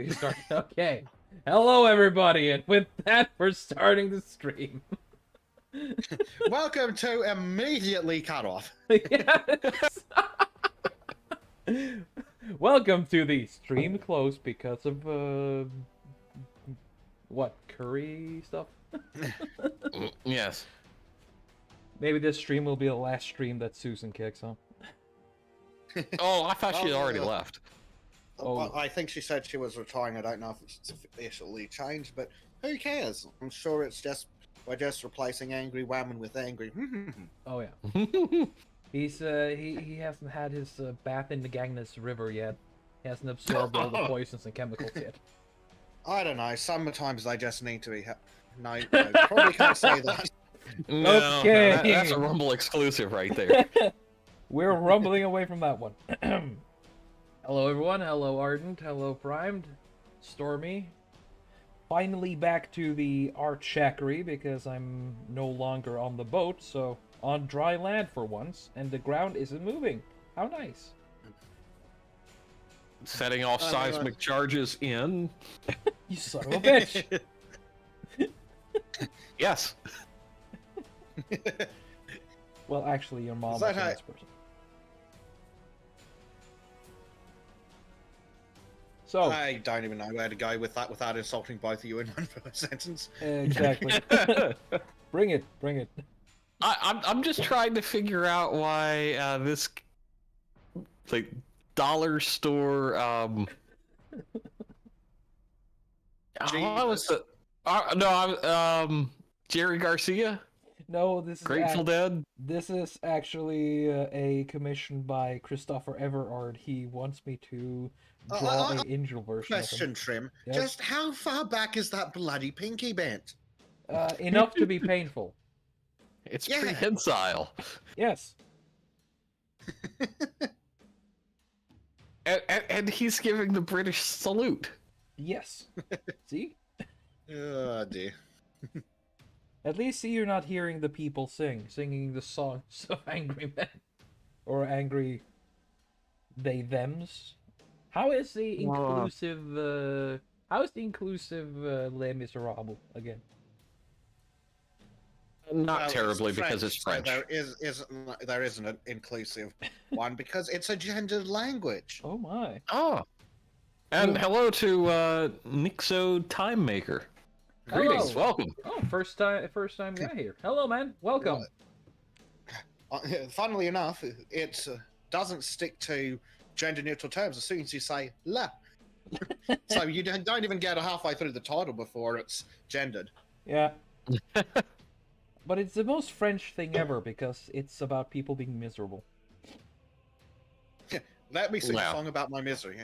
you start. Okay. Hello, everybody, and with that, we're starting the stream. Welcome to immediately cut off. Yes. Welcome to the stream closed because of what, curry stuff? Yes. Maybe this stream will be the last stream that Susan kicks, huh? Oh, I thought she had already left. Oh. I think she said she was retiring. I don't know if it's officially changed, but who cares? I'm sure we're just replacing angry woman with angry. Oh yeah. He hasn't had his bath in the Ganges River yet. He hasn't absorbed all the poisons and chemicals yet. I don't know. Sometimes they just need to be. No, probably can't say that. No, Okay. that's a Rumble exclusive right there. We're rumbling away from that one. Hello everyone, hello Ardent, hello Primed, Stormy. Finally back to the art shackery because I'm no longer on the boat, so on dry land for once, and the ground isn't moving. How nice. Setting off seismic charges in. You son of a bitch! Yes. Well, actually, your mom Is was that a how- nice person. So, I don't even know where to go with that without insulting both of you in one sentence. exactly. Bring it, bring it. I'm just trying to figure out why this like dollar store what was the Jerry Garcia? No, this is Grateful Dead? This is actually a commission by Christopher Everard. He wants me to draw a angel version Question, of him. Trym. Yes? Just how far back is that bloody pinky bent? Enough to be painful. It's Yeah. prehensile. Yes. And he's giving the British salute. Yes. See? Oh dear. At least you're not hearing the people singing the songs of angry men. Or angry they-thems. How is the inclusive, Les Miserables again? Not Well, terribly it's because it's so French. there isn't an inclusive one because it's a gendered language. Oh my. Oh. And hello to Nixo Time Maker. Greetings, Hello. welcome. Oh, first time guy here. Hello, man. Welcome. Funnily enough, it doesn't stick to gender neutral terms as soon as you say la. So you don't even get halfway through the title before it's gendered. Yeah. But it's the most French thing ever because it's about people being miserable. Let me sing Wow. a song about my misery.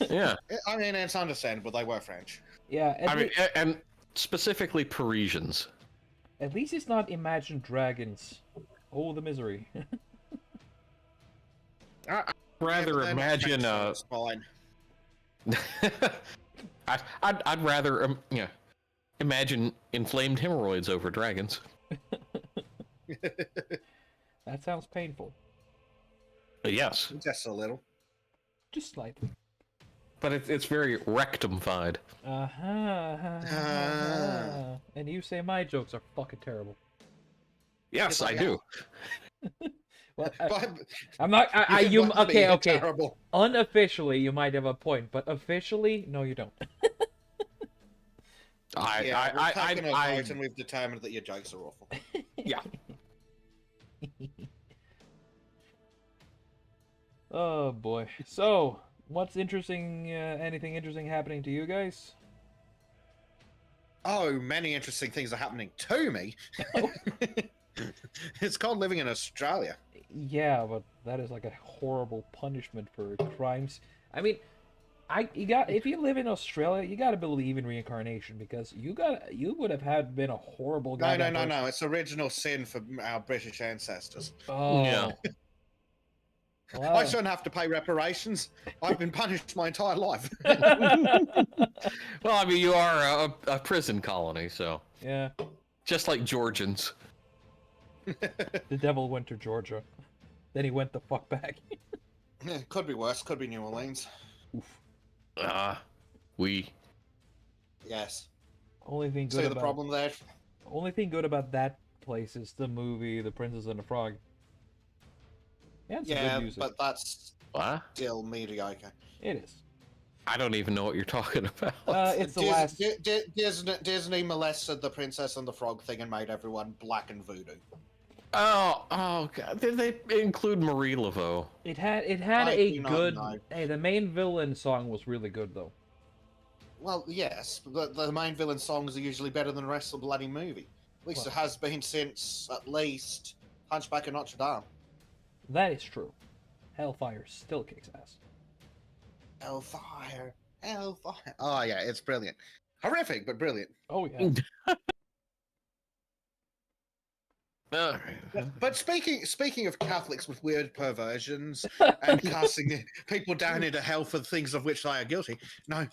Yeah. I mean, it's understandable. They were French. Yeah, I mean, and specifically Parisians. at least it's not Imagine Dragons. Oh, the misery. I'd rather imagine. It's fine. I'd rather imagine inflamed hemorrhoids over dragons. That sounds painful. Yes, Just a little. Just slightly. but it's very rectumified. And you say my jokes are fucking terrible. Yes, I do. Well, But I'm not. you can Okay, be okay. terrible. Unofficially, you might have a point, but officially, no, you don't. We've taken a vote and we've determined that your jokes are awful. Yeah. Oh boy. So, what's interesting? Anything interesting happening to you guys? Oh, many interesting things are happening to me. It's called living in Australia. Yeah, but that is like a horrible punishment for crimes. I mean, if you live in Australia, you gotta believe in reincarnation because you would have been a horrible guy. No. It's original sin for our British ancestors. Oh. Yeah. Wow. I shouldn't have to pay reparations. I've been punished my entire life. Well, I mean, you are a prison colony, so Yeah. just like Georgians. The devil went to Georgia. Then he went the fuck back. Could be worse. Could be New Orleans. Oof. We. Yes. Only thing good See the about problem there? only thing good about that place is the movie The Princess and the Frog. Yeah, it's Yeah, good music. but that's What? still mediocre. It is. I don't even know what you're talking about. It's the last. Disney molested the Princess and the Frog thing and made everyone black and voodoo. Oh God! Did they include Marie Laveau? It had I a do not good. know. Hey, the main villain song was really good though. Well, yes, but the main villain songs are usually better than the rest of the bloody movie. At least it has been since at least Hunchback of Notre Dame. That is true. Hellfire still kicks ass. Hellfire, Hellfire. Oh yeah, it's brilliant. Horrific, but brilliant. Oh yeah. But speaking of Catholics with weird perversions and casting people down into hell for things of which they are guilty, no,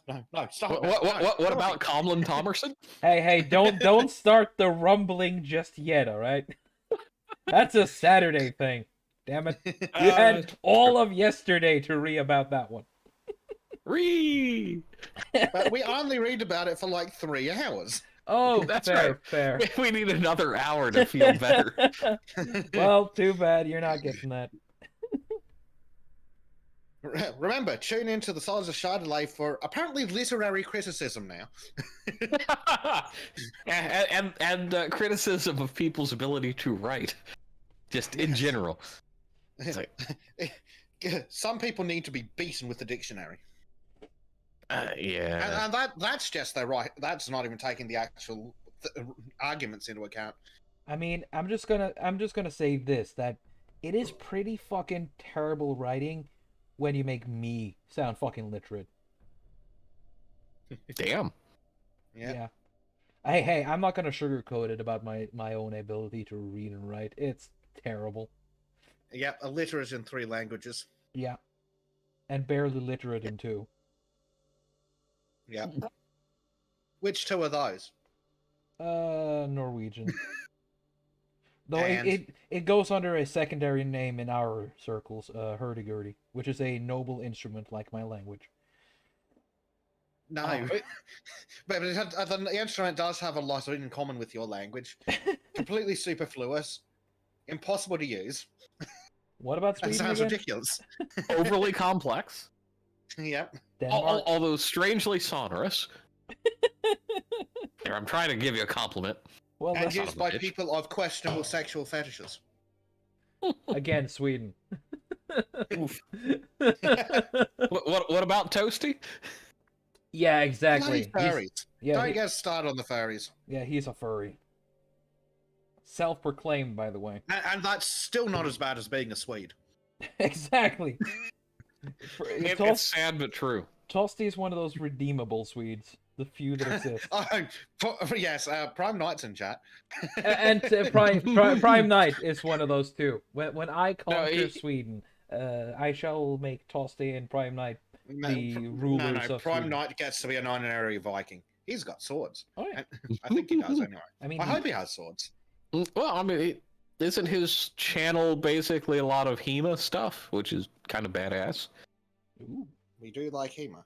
stop. What about Comlin Thomerson? Hey, don't start the rumbling just yet, all right? That's a Saturday thing. Damn it. You had all of yesterday to read about that one. But we only read about it for like 3 hours. Oh, That's fair, right. fair. We need another hour to feel better. Well, too bad you're not getting that. Remember, tune into the Sons of Chardonnay for apparently literary criticism now. and criticism of people's ability to write, just in general. It's like, some people need to be beaten with the dictionary. yeah. And that's just their right. That's not even taking the actual arguments into account. I mean, I'm just gonna say this, that it is pretty fucking terrible writing when you make me sound fucking literate. Damn. Yeah. Hey, I'm not gonna sugarcoat it about my own ability to read and write. It's terrible. Yep, illiterate in 3 languages. Yeah. And barely literate in 2. Yep. Which 2 are those? Norwegian. Though And- it goes under a secondary name in our circles, hurdy-gurdy, which is a noble instrument like my language. No. Oh. But the instrument does have a lot in common with your language. Completely superfluous. Impossible to use. What about That Sweden sounds again? ridiculous. Overly complex. Yep. Denmark? Although strangely sonorous. Here, I'm trying to give you a compliment. Well, And that's son used of a by bitch. people of questionable sexual fetishes. again Sweden. What about Toasty? Yeah, exactly. Bloody furries. Yeah, Don't get started on the furries. yeah, he's a furry. Self-proclaimed, by the way. And that's still not as bad as being a Swede. Exactly. It's sad but true. Tosti is one of those redeemable Swedes, the few that exist. Yes, Prime Knight's in chat. And Prime Knight is one of those too. When I conquer he- Sweden, I shall make Tosti and Prime Knight the rulers of Prime Sweden. Knight gets to be an honorary Viking. He's got swords. Oh yeah. I think he does anyway. I mean, I hope he has swords. Well, I mean, isn't his channel basically a lot of HEMA stuff, which is kind of badass? Ooh. We do like Hema.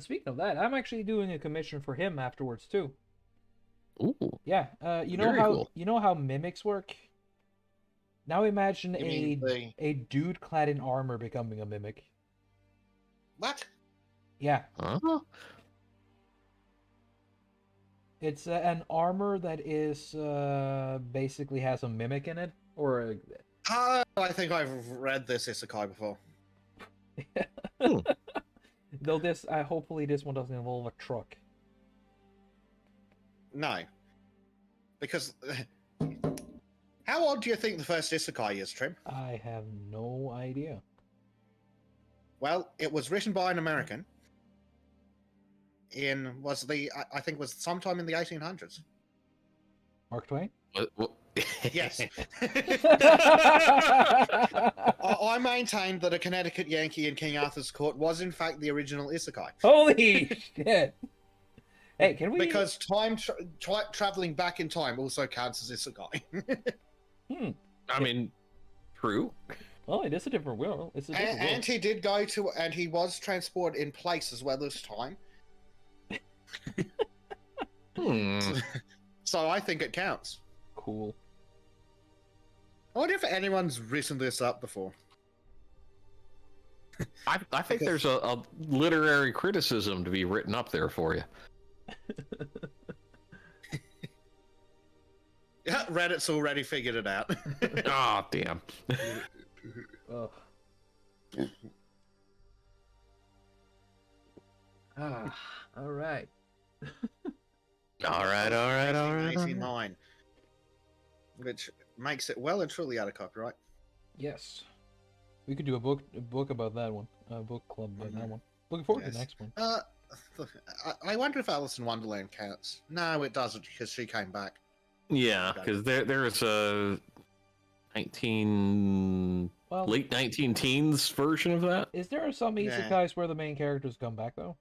Speaking of that, I'm actually doing a commission for him afterwards too. Ooh. Yeah, you know Very how cool. you know how mimics work. Now imagine You mean a dude clad in armor becoming a mimic. What? Yeah, Huh? it's an armor that is basically has a mimic in it, or I think I've read this isekai before. though this hopefully this one doesn't involve a truck. No. Because... How old do you think the first isekai is, Trym? I have no idea. Well, it was written by an American. I think was sometime in the 1800s. Mark Twain? What? Yes. I maintain that a Connecticut Yankee in King Arthur's court was in fact the original isekai. Holy shit! Hey, can we? Because traveling back in time also counts as isekai. I mean, true. Oh, it is a different world. It's a different And world. he did go to, and he was transported in place as well this time. Hmm. So I think it counts. Cool. I wonder if anyone's written this up before. I think there's a literary criticism to be written up there for you. Yeah, Reddit's already figured it out. Ah, damn. Ugh. Ah, all right. All right. 1989, which makes it well and truly out of copyright. Yes. We could do a book about that one. A book club about that one. Looking forward to the Yes. next one. I wonder if Alice in Wonderland counts. No, it doesn't because she came back. Yeah, because there is a late 19 teens version of that. Is there some Yeah. isekais where the main characters come back though?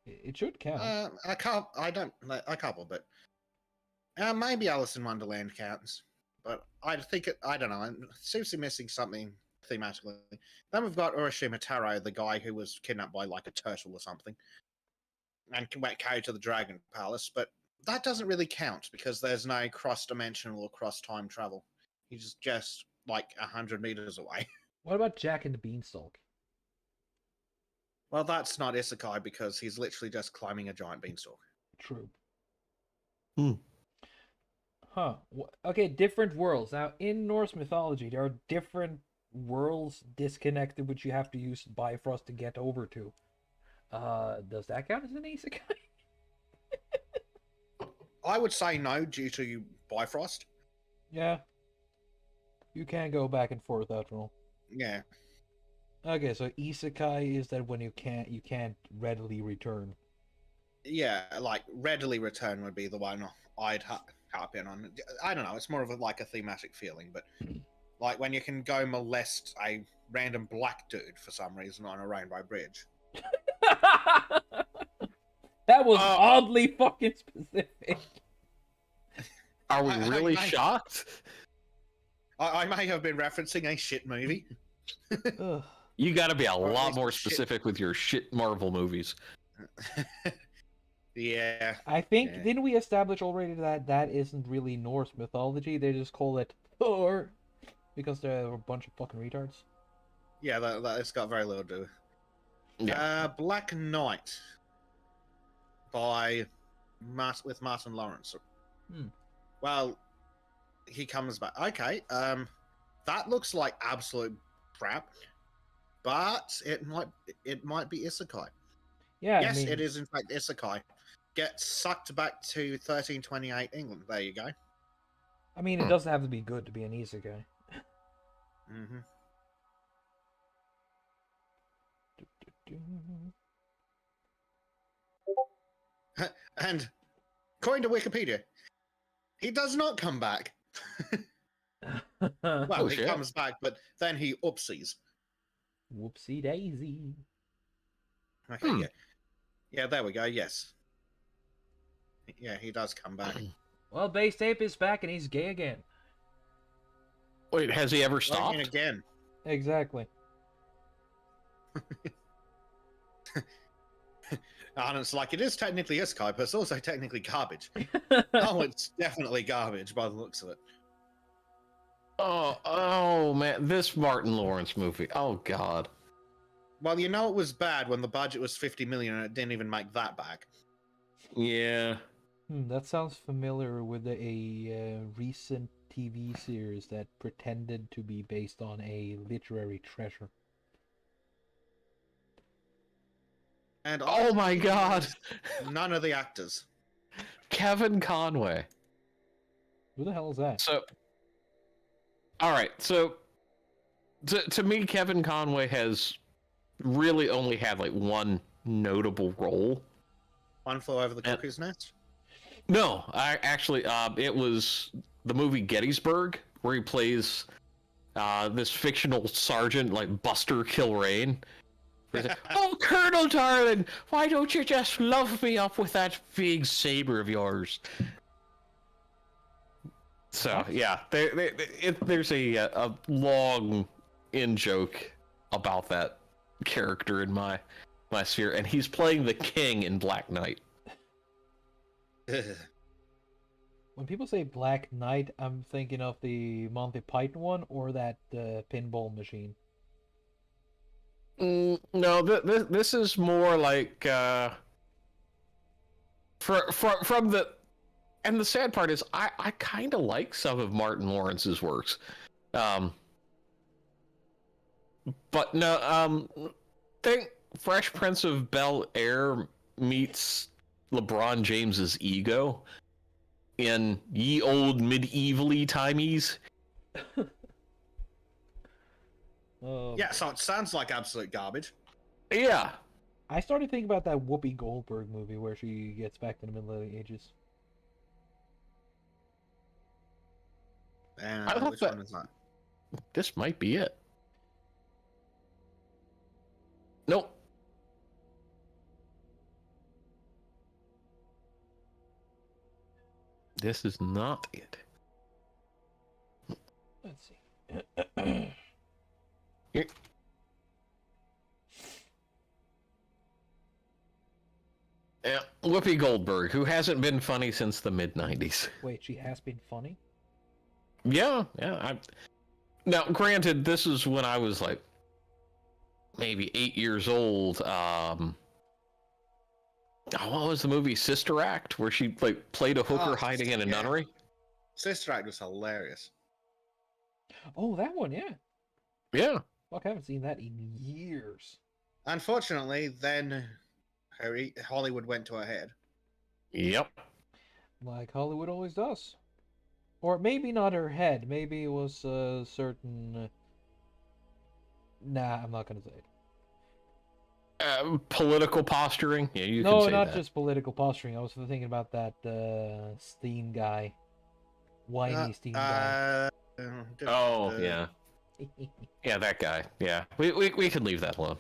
It should count. I can't. A couple, but maybe Alice in Wonderland counts. But I think it. I don't know. It seems to be missing something thematically. Then we've got Urashima Taro, the guy who was kidnapped by like a turtle or something, and went carried to the Dragon Palace. But that doesn't really count because there's no cross-dimensional or cross-time travel. He's just like 100 meters away. What about Jack and the Beanstalk? Well, that's not isekai because he's literally just climbing a giant beanstalk. True. Hmm. Huh. Okay, different worlds. Now, in Norse mythology, there are different worlds disconnected which you have to use Bifrost to get over to. Does that count as an isekai? I would say no due to Bifrost. Yeah. You can go back and forth after all. Yeah. Okay, so isekai is that when you can't readily return. Yeah, like readily return would be the one I'd harp in on. I don't know, it's more of a thematic feeling, but like when you can go molest a random black dude for some reason on a rainbow bridge. That was oddly fucking specific. Are we really shocked? I may have been referencing a shit movie. Ugh. You got to be a Or at lot least more shit. specific with your shit Marvel movies. Yeah. I think Yeah. didn't we establish already that that isn't really Norse mythology? They just call it Thor because they're a bunch of fucking retards. Yeah, it's got very little to do. Yeah. Black Knight by with Martin Lawrence. Well, he comes back. Okay, that looks like absolute crap, but it might be isekai. Yeah, Yes, I mean, it is in fact isekai. Get sucked back to 1328 England. There you go. I mean, it doesn't have to be good to be an isekai. Mm-hmm. And according to Wikipedia, he does not come back. Well, he shit. comes back, but then he oopsies. Whoopsie daisy. Okay, yeah, there we go. Yes, yeah, he does come back. Well, Base Tape is back and he's gay again. Wait, has he ever I stopped? mean, again. Exactly. And it's like, it is technically isekai, but it's also technically garbage. Oh, it's definitely garbage by the looks of it. Oh man, this Martin Lawrence movie. Oh god. Well, you know it was bad when the budget was 50 million and it didn't even make that back. Yeah. That sounds familiar with a recent TV series that pretended to be based on a literary treasure. And Oh my god. none of the actors. Kevin Conway. Who the hell is that? So, all right. So, to me, Kevin Conway has really only had like one notable role. One Flew Over the Cuckoo's Nest. No, I actually, it was the movie Gettysburg, where he plays this fictional sergeant like Buster Kilrain. He's like, oh, Colonel darling, why don't you just love me up with that big saber of yours? So yeah, there's a long in joke about that character in my sphere, and he's playing the king in Black Knight. When people say Black Knight, I'm thinking of the Monty Python one or that pinball machine. No, this is more like from the, and the sad part is I kind of like some of Martin Lawrence's works, but no, think Fresh Prince of Bel-Air meets LeBron James's ego in ye old medievally timies. Yeah, so it sounds like absolute garbage. Yeah. I started thinking about that Whoopi Goldberg movie where she gets back to the Middle Ages. I thought Which that one is that? this might be it. Nope. This is not it. Let's see. Here. Yeah, Whoopi Goldberg, who hasn't been funny since the mid-90s. Wait, she has been funny? Yeah. Now, granted, this is when I was like maybe 8 years old. What was the movie Sister Act, where she like played a hooker hiding in a nunnery? Sister Act was hilarious. Oh, that one, yeah. Yeah. Fuck, I haven't seen that in years. Unfortunately, then Hollywood went to her head. Yep. Like Hollywood always does. Or maybe not her head. Maybe it was a certain... Nah, I'm not gonna say it. Political posturing. Yeah, you can No, say not that. just political posturing. I was thinking about that Steen guy. Whiny Steen guy. Oh, yeah. Yeah, that guy. Yeah. We can leave that alone.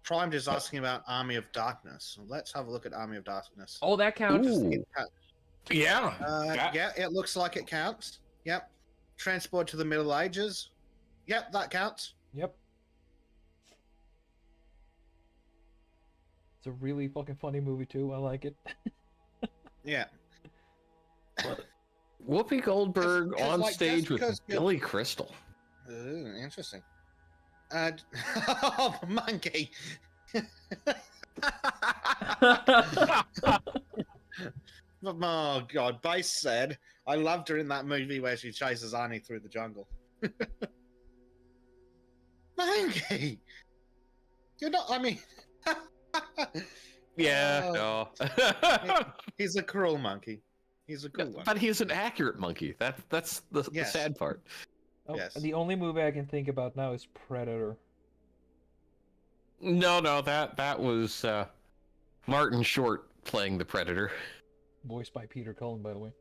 Prime is asking about Army of Darkness. Let's have a look at Army of Darkness. Oh, that counts. Ooh. Yeah. Yeah, it looks like it counts. Yep. Transport to the Middle Ages. Yep, that counts. Yep. It's a really fucking funny movie too. I like it. Yeah. Whoopi Goldberg 'Cause, on like, stage just with because you- Billy Crystal. Ooh, interesting. Oh, monkey. Oh god, Base said, I loved her in that movie where she chases Arnie through the jungle. Monkey! You're not, I mean... Yeah, Oh. no. He's a cruel monkey. He's a cruel one. But he's an accurate monkey. That's the Yes. sad part. Oh, Yes. The only movie I can think about now is Predator. No, that was Martin Short playing the Predator. Voiced by Peter Cullen, by the way.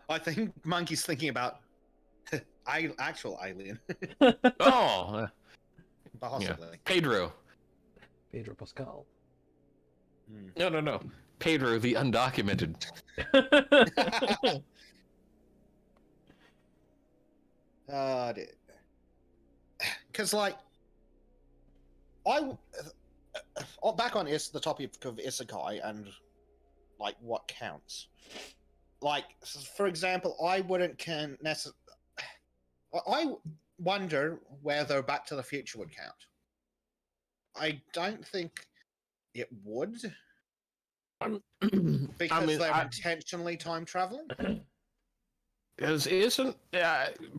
I think Monkey's thinking about actual alien. Oh, Possibly. yeah. Pedro. Pedro Pascal. No. Pedro the undocumented. Because, like, back on the topic of isekai and, like, what counts. Like, for example, I wouldn't I wonder whether Back to the Future would count. I don't think it would. Because they're intentionally time traveling. Isn't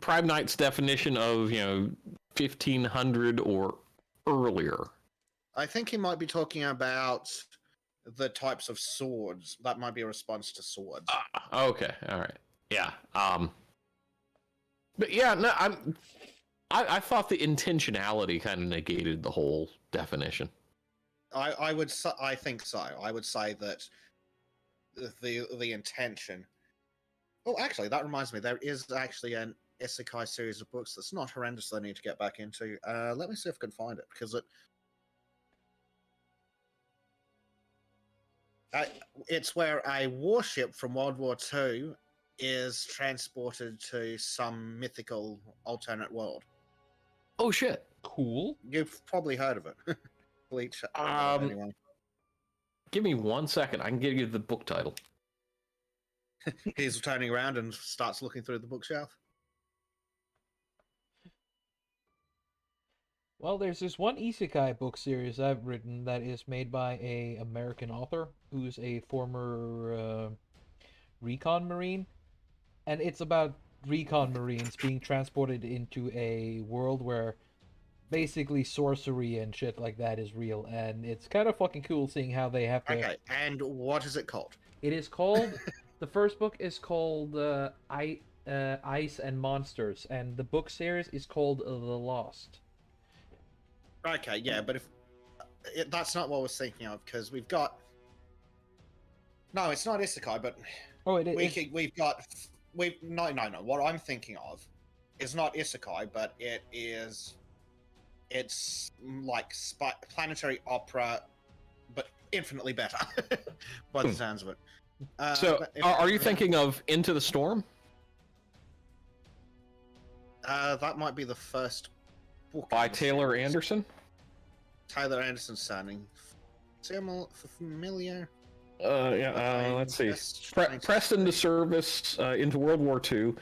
Prime Knight's definition of 1500 or earlier? I think he might be talking about the types of swords. That might be a response to swords. Okay, all right, yeah. But yeah, no, I thought the intentionality kind of negated the whole definition. I think so. I would say that the intention. Oh, actually, that reminds me. There is actually an isekai series of books that's not horrendous that I need to get back into. Let me see if I can find it, because it's where a warship from World War II is transported to some mythical alternate world. Oh shit. Cool. You've probably heard of it. Bleach. Anyway. Give me 1 second. I can give you the book title. He's turning around and starts looking through the bookshelf. Well, there's this one isekai book series I've written that is made by a American author who's a former recon marine, and it's about recon marines being transported into a world where basically sorcery and shit like that is real, and it's kind of fucking cool seeing how they have to. Okay, and what is it called? It is called. The first book is called Ice and Monsters, and the book series is called The Lost. Okay, yeah, but if that's not what I was thinking of, because we've got. No, it's not isekai, but Oh, it is. we've got no. What I'm thinking of is not isekai, but it's like planetary opera, but infinitely better by the sounds of it. So, are you thinking of Into the Storm? That might be the first book By in the Taylor series. Anderson? Taylor Anderson sounding familiar. Let's see. Just trying to Pressed into think. service into World War II,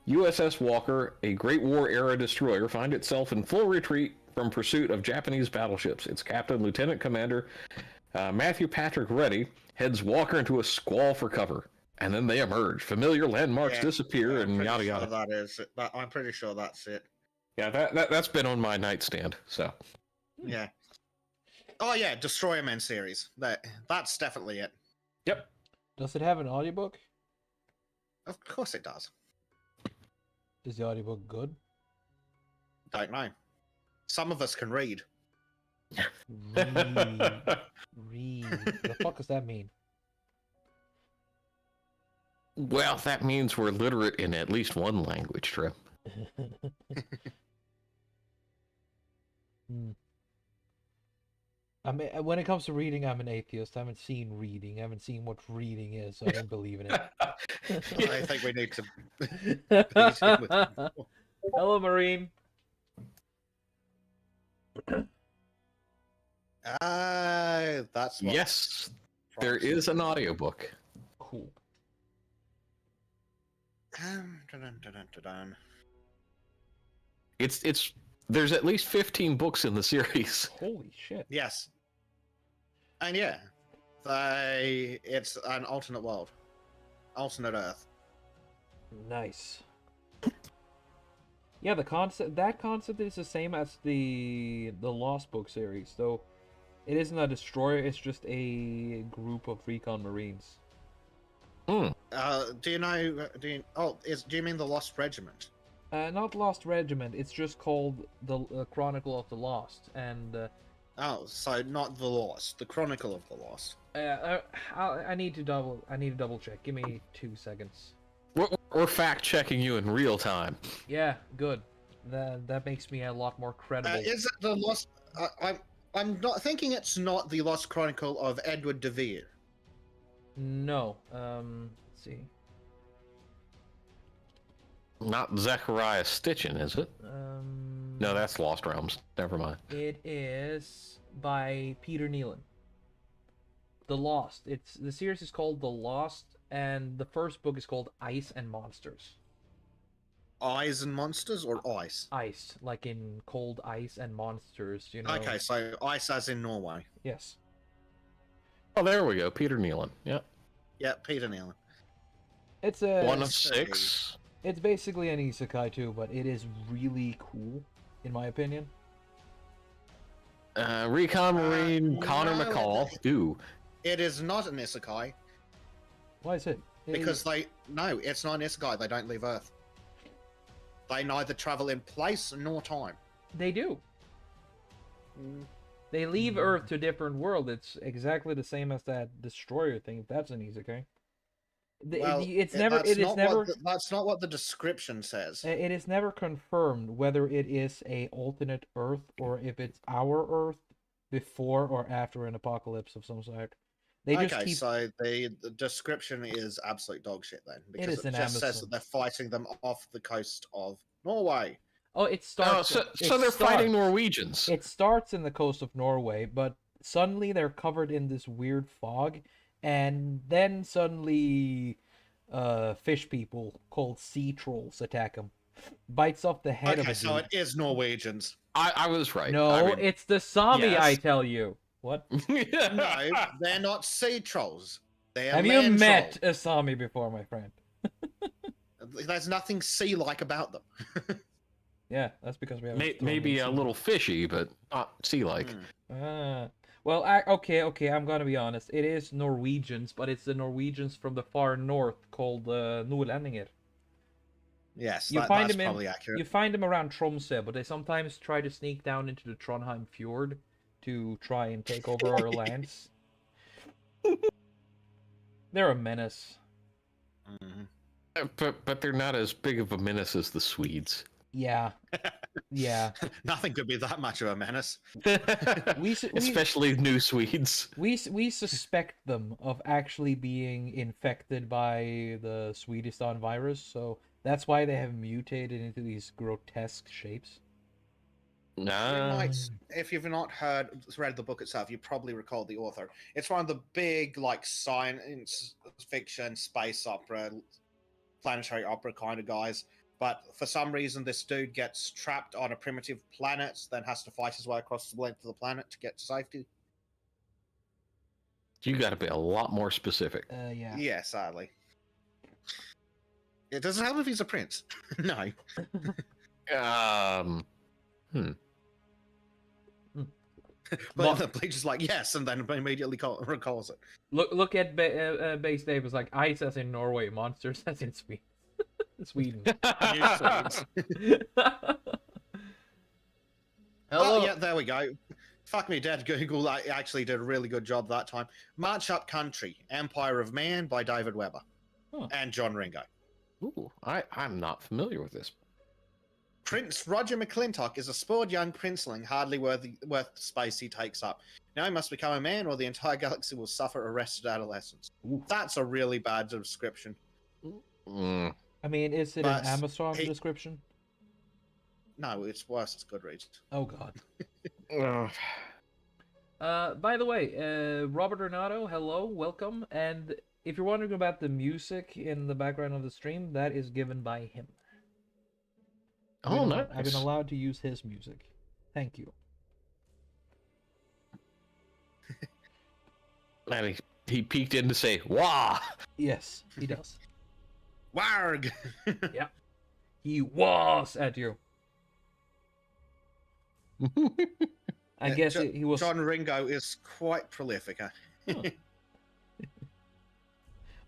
USS Walker, a Great War-era destroyer, find itself in full retreat from pursuit of Japanese battleships. Its captain, Lieutenant Commander Matthew Patrick Reddy, heads Walker into a squall for cover. And then they emerge. Familiar landmarks Yeah, disappear, I'm and pretty yada sure yada. That is it. I'm pretty sure that's it. Yeah, that's been on my nightstand. So Yeah. Oh yeah, Destroyer Man series. That's definitely it. yep. Does it have an audiobook? Of course it does. Is the audiobook good? Don't know. Some of us can read. Read. Read. The fuck does that mean? Well, that means we're literate in at least one language, Trym. I mean, when it comes to reading, I'm an atheist. I haven't seen reading. I haven't seen what reading is, so I don't believe in it. I think we need to beat him with... Hello, Marine. That's what Yes, there is an audiobook. Cool. Dun. It's there's at least 15 books in the series. Holy shit. Yes. And yeah, it's an alternate world. Alternate Earth. Nice. Yeah, that concept is the same as the Lost book series, though it isn't a destroyer, it's just a group of recon marines. Hmm. Do you mean the Lost Regiment? Not Lost Regiment, it's just called the Chronicle of the Lost, and Oh, so not the Lost, the Chronicle of the Lost. I need to double check. Give me 2 seconds. We're fact checking you in real time. Yeah, good. That makes me a lot more credible. Is it the Lost? I'm not thinking it's not the Lost Chronicle of Edward de Vere. No. Let's see. Not Zechariah Stitchin, is it? No, that's Lost Realms. Never mind. It is by Peter Nealon. The Lost. The series is called The Lost, and the first book is called Ice and Monsters. Eyes and Monsters or Ice? Ice, like in cold ice, and monsters, you know. Okay, so Ice as in Norway. Yes. Oh, there we go. Peter Nealon. Yeah. Yeah, Peter Nealon. It's a One of say- 6. It's basically an isekai too, but it is really cool, in my opinion. Recon Marine Connor no, McCall. Ooh. It is not an isekai Why is it? because it's not an isekai. They don't leave Earth. They neither travel in place nor time. They do. They leave Earth to a different world. It's exactly the same as that destroyer thing. If that's an isekai. It's never. It is never. That's not what the description says. It is never confirmed whether it is a alternate Earth or if it's our Earth before or after an apocalypse of some sort. They just Okay, keep. so the description is absolute dog shit then, because is it an just says Amazon. that they're fighting them off the coast of Norway. Oh, it Oh, starts. so they're fighting Norwegians. It starts in the coast of Norway, but suddenly they're covered in this weird fog, and then suddenly, fish people called sea trolls attack them. Bites off the head of Okay, a so dude. it is Norwegians. I was right. No, I mean, it's the Sami, yes. I tell you. What? No, they're not sea trolls. They are Have you land met trolls. a Sami before, my friend? There's nothing sea-like about them. Yeah, that's because we have Maybe a little fishy, but not sea-like. Hmm. Well, okay, I'm gonna be honest. It is Norwegians, but it's the Norwegians from the far north called Nordlendinger. Yes, You find that's them probably accurate. You find them around Tromsø, but they sometimes try to sneak down into the Trondheim fjord to try and take over our lands. They're a menace. Mhm. But they're not as big of a menace as the Swedes. Yeah, yeah. Nothing could be that much of a menace. Especially new Swedes. We suspect them of actually being infected by the Swedistan virus, so that's why they have mutated into these grotesque shapes. You Nah. might, if you've not read the book itself, you probably recall the author. It's one of the big, like, science fiction, space opera, planetary opera kind of guys. But for some reason, this dude gets trapped on a primitive planet, then has to fight his way across the length of the planet to get to safety. You got to be a lot more specific. Yeah. Yeah, sadly. It doesn't help if he's a prince. No. But the Bleach is like, yes, and then immediately recalls it. Look at Base Dave is like ice as in Norway, monsters as in Sweden. Sweden. New Swedes. Hello. Oh, yeah, there we go. Fuck me dead. Google actually did a really good job that time. March Up Country, Empire of Man by David Weber. Huh. And John Ringo. Ooh, I'm not familiar with this. Prince Roger McClintock is a spoiled young princeling, hardly worth the space he takes up. Now he must become a man, or the entire galaxy will suffer arrested adolescence. Ooh. That's a really bad description. Mm. I mean, is it But an Amazon description? No, it's worse. It's Goodreads. Oh God. Ugh. By the way, Robert Renato, hello, welcome. And if you're wondering about the music in the background of the stream, that is given by him. Nice. I've been allowed to use his music. Thank you. And he peeked in to say, "Wah!" Yes, he does. Warg! Yeah. He was at you. I guess he was. John Ringo is quite prolific. Huh? Huh.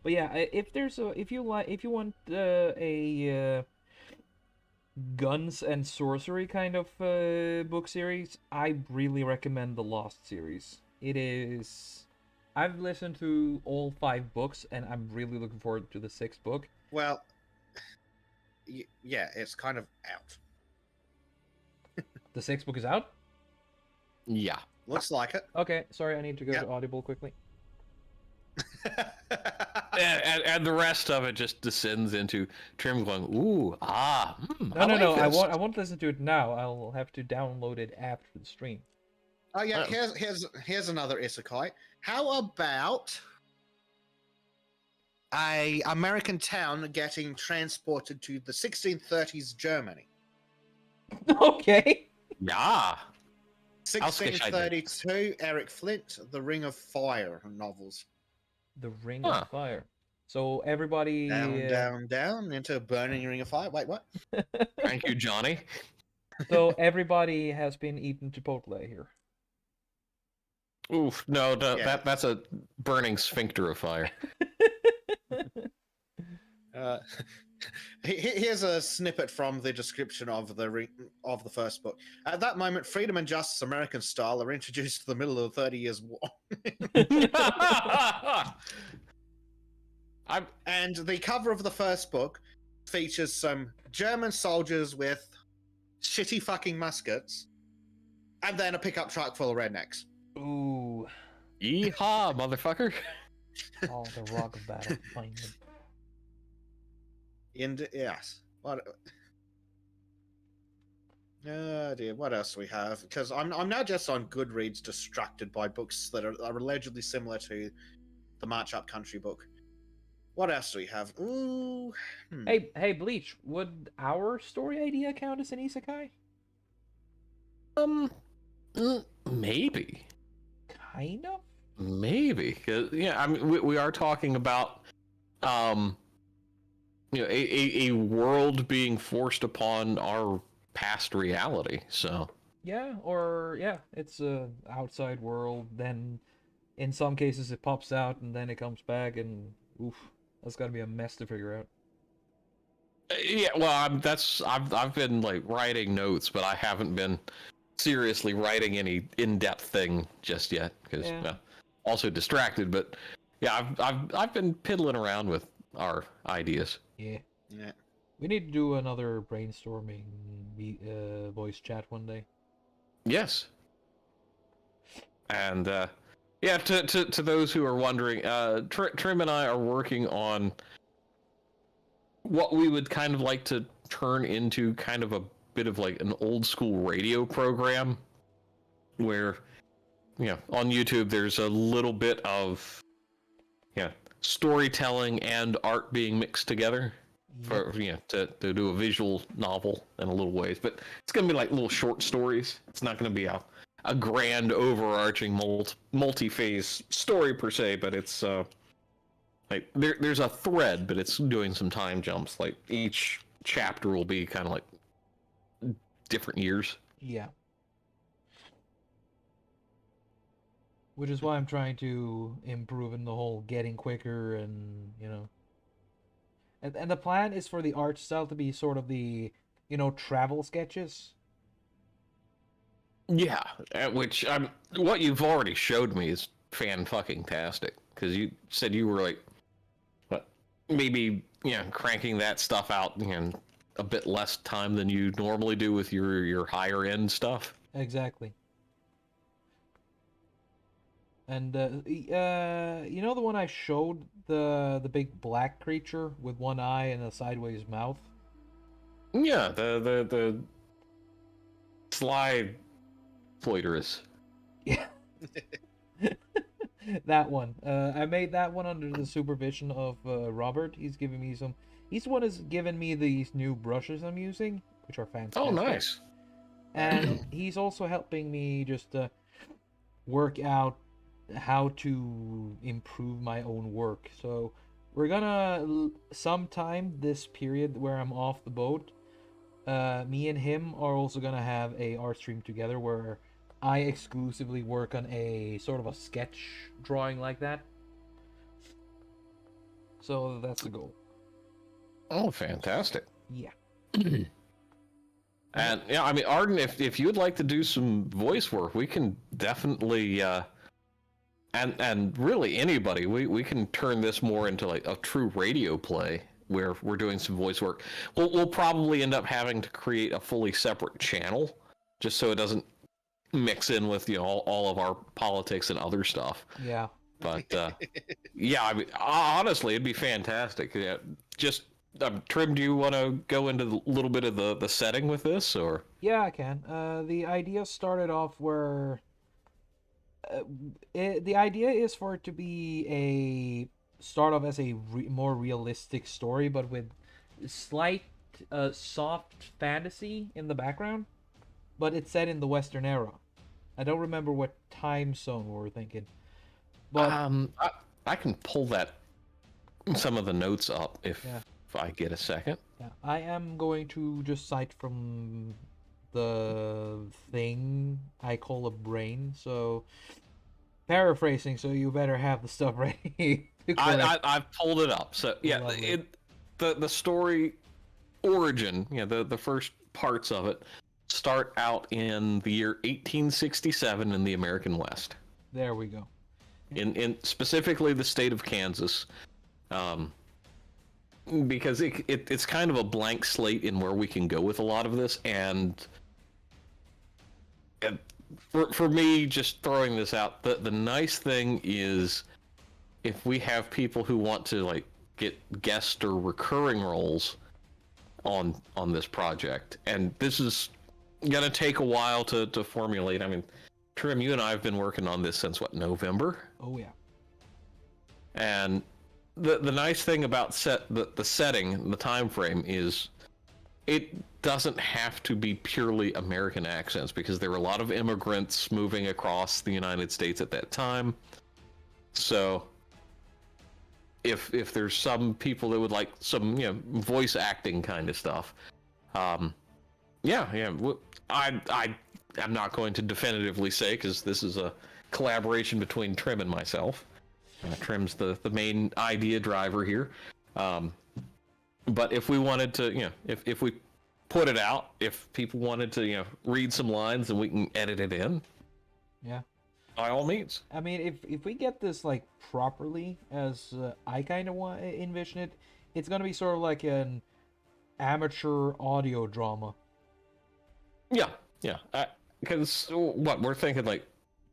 But yeah, if you want a guns and sorcery kind of book series, I really recommend the Lost series. It is. I've listened to all 5 books, and I'm really looking forward to the 6th book. Well, yeah, it's kind of out. The 6th book is out? Yeah. Looks like it. Okay, sorry, I need to go Yep. to Audible quickly. And the rest of it just descends into Trym going, "Ooh, ah, No. this. I won't listen to it now. I'll have to download it after the stream. Oh yeah, Oh. here's another isekai. How about a American town getting transported to the 1630s Germany? Okay. Yeah." 1632, Eric Flint, The Ring of Fire novels. The Ring Huh. of Fire. So everybody. Down into a burning ring of fire. Wait, what? Thank you, Johnny. So everybody has been eating Chipotle here. Oof, no, Yeah. that's a burning sphincter of fire. Here's a snippet from the description of the first book. At that moment, freedom and justice, American style, are introduced to the middle of the 30 Years' War. And the cover of the first book features some German soldiers with shitty fucking muskets, and then a pickup truck full of rednecks. Ooh. Yeehaw, motherfucker. Oh, the Rock of Battle. Find them. Yes. What? Oh dear, what else do we have? Because I'm now just on Goodreads, distracted by books that are allegedly similar to the March Up Country book. What else do we have? Ooh, Hey, Bleach, would our story idea count as an isekai? Um, maybe. Kind of? Maybe. 'Cause, yeah, I mean, we are talking about, a world being forced upon our past reality. So, Yeah, it's a outside world, then in some cases it pops out and then it comes back and oof, that's gotta be a mess to figure out. yeah, well, I've been like writing notes, but I haven't been seriously writing any in-depth thing just yet because Yeah. also distracted. But yeah, I've been piddling around with our ideas. Yeah. yeah. We need to do another brainstorming voice chat one day. Yes, and yeah, to those who are wondering, Trym and I are working on what we would kind of like to turn into kind of a bit of like an old school radio program where, on YouTube there's a little bit of, storytelling and art being mixed together for, to do a visual novel in a little ways. But it's going to be like little short stories. It's not going to be a grand overarching multi-phase story per se, but it's like there's a thread, but it's doing some time jumps. Like each chapter will be kind of like different years. Yeah. Which is why I'm trying to improve in the whole getting quicker and, And the plan is for the art style to be sort of the, travel sketches. Yeah, which what you've already showed me is fan-fucking-tastic. Because you said you were like, what, maybe, cranking that stuff out in a bit less time than you normally do with your higher-end stuff. Exactly. And the one I showed, the big black creature with one eye and a sideways mouth? Yeah, the sly Floiderus. Yeah. That one. I made that one under the supervision of Robert. He's the one who's given me these new brushes I'm using, which are fantastic. Oh, nice. And he's also helping me just work out how to improve my own work. So we're gonna sometime this period where I'm off the boat, me and him are also gonna have a art stream together where I exclusively work on a sort of a sketch drawing like that. So that's the goal. Oh, fantastic. Yeah. And yeah, I mean, Arden, if you'd like to do some voice work, we can definitely and really anybody, we can turn this more into like a true radio play where we're doing some voice work. We'll probably end up having to create a fully separate channel just so it doesn't mix in with all of our politics and other stuff. Yeah. But yeah, I mean, honestly, it'd be fantastic. Yeah, just Trym, do you want to go into a little bit of the setting with this, or? Yeah, I can. The idea started off where the idea is for it to be start off as a more realistic story, but with slight soft fantasy in the background. But it's set in the Western era. I don't remember what time zone we were thinking. But I can pull some of the notes up if I get a second. yeah, I am going to just cite from the thing I call a brain. So paraphrasing, so you better have the stuff ready. I've pulled it up. So yeah, Lovely. the story origin, the first parts of it start out in the year 1867 in the American West. There we go. In specifically the state of Kansas, because it's kind of a blank slate in where we can go with a lot of this, and for me, just throwing this out, the nice thing is if we have people who want to like get guest or recurring roles on this project, and this is gonna take a while to formulate. I mean, Trym, you and I have been working on this since what, November? Oh yeah. And the nice thing about the setting, the time frame is it doesn't have to be purely American accents because there were a lot of immigrants moving across the United States at that time. So if there's some people that would like some voice acting kind of stuff, I'm not going to definitively say because this is a collaboration between Trym and myself. Trym's the main idea driver here. But if we wanted to, if we put it out, if people wanted to, read some lines and we can edit it in, Yeah. by all means. I mean, if we get this like properly, as I kind of want envision it, it's gonna be sort of like an amateur audio drama. Yeah. Because what we're thinking, like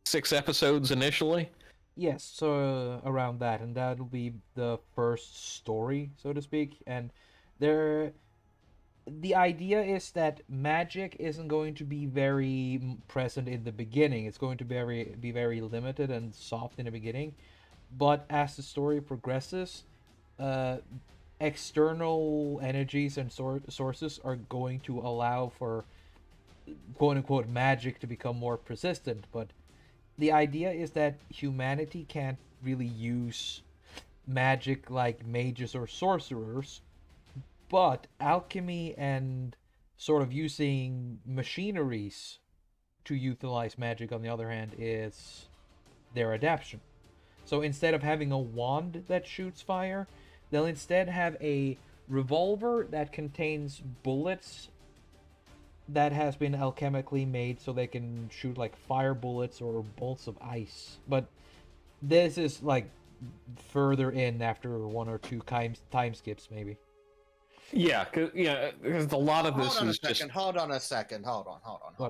6 episodes initially. Yes, so around that, and that'll be the first story, so to speak. And the idea is that magic isn't going to be very present in the beginning. It's going to be very limited and soft in the beginning, but as the story progresses, external energies and sources are going to allow for quote unquote magic to become more persistent. But the idea is that humanity can't really use magic like mages or sorcerers, but alchemy and sort of using machineries to utilize magic, on the other hand, is their adaptation. So instead of having a wand that shoots fire, they'll instead have a revolver that contains bullets that has been alchemically made so they can shoot like fire bullets or bolts of ice. But this is like further in after 1 or 2 time skips maybe. Yeah, because a lot of this is just... Hold on a second. What?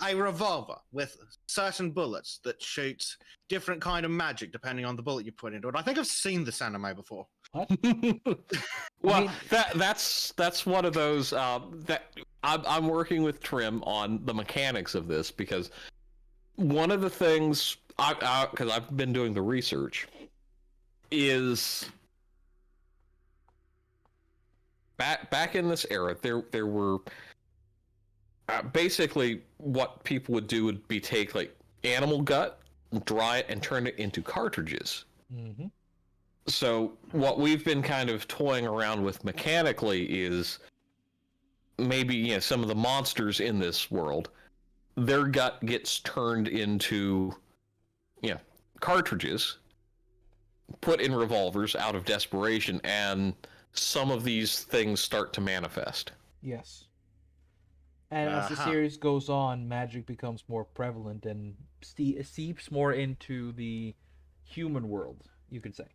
A revolver with certain bullets that shoots different kind of magic depending on the bullet you put into it. I think I've seen this anime before. What? Well, I mean, that's one of those that I'm working with Trym on the mechanics of this, because one of the things because I've been doing the research is back in this era there were basically what people would do would be take like animal gut, dry it, and turn it into cartridges. Mm-hmm. So what we've been kind of toying around with mechanically is maybe some of the monsters in this world, their gut gets turned into cartridges, put in revolvers out of desperation, and some of these things start to manifest. Yes. And as the series goes on, magic becomes more prevalent and seeps more into the human world, you could say.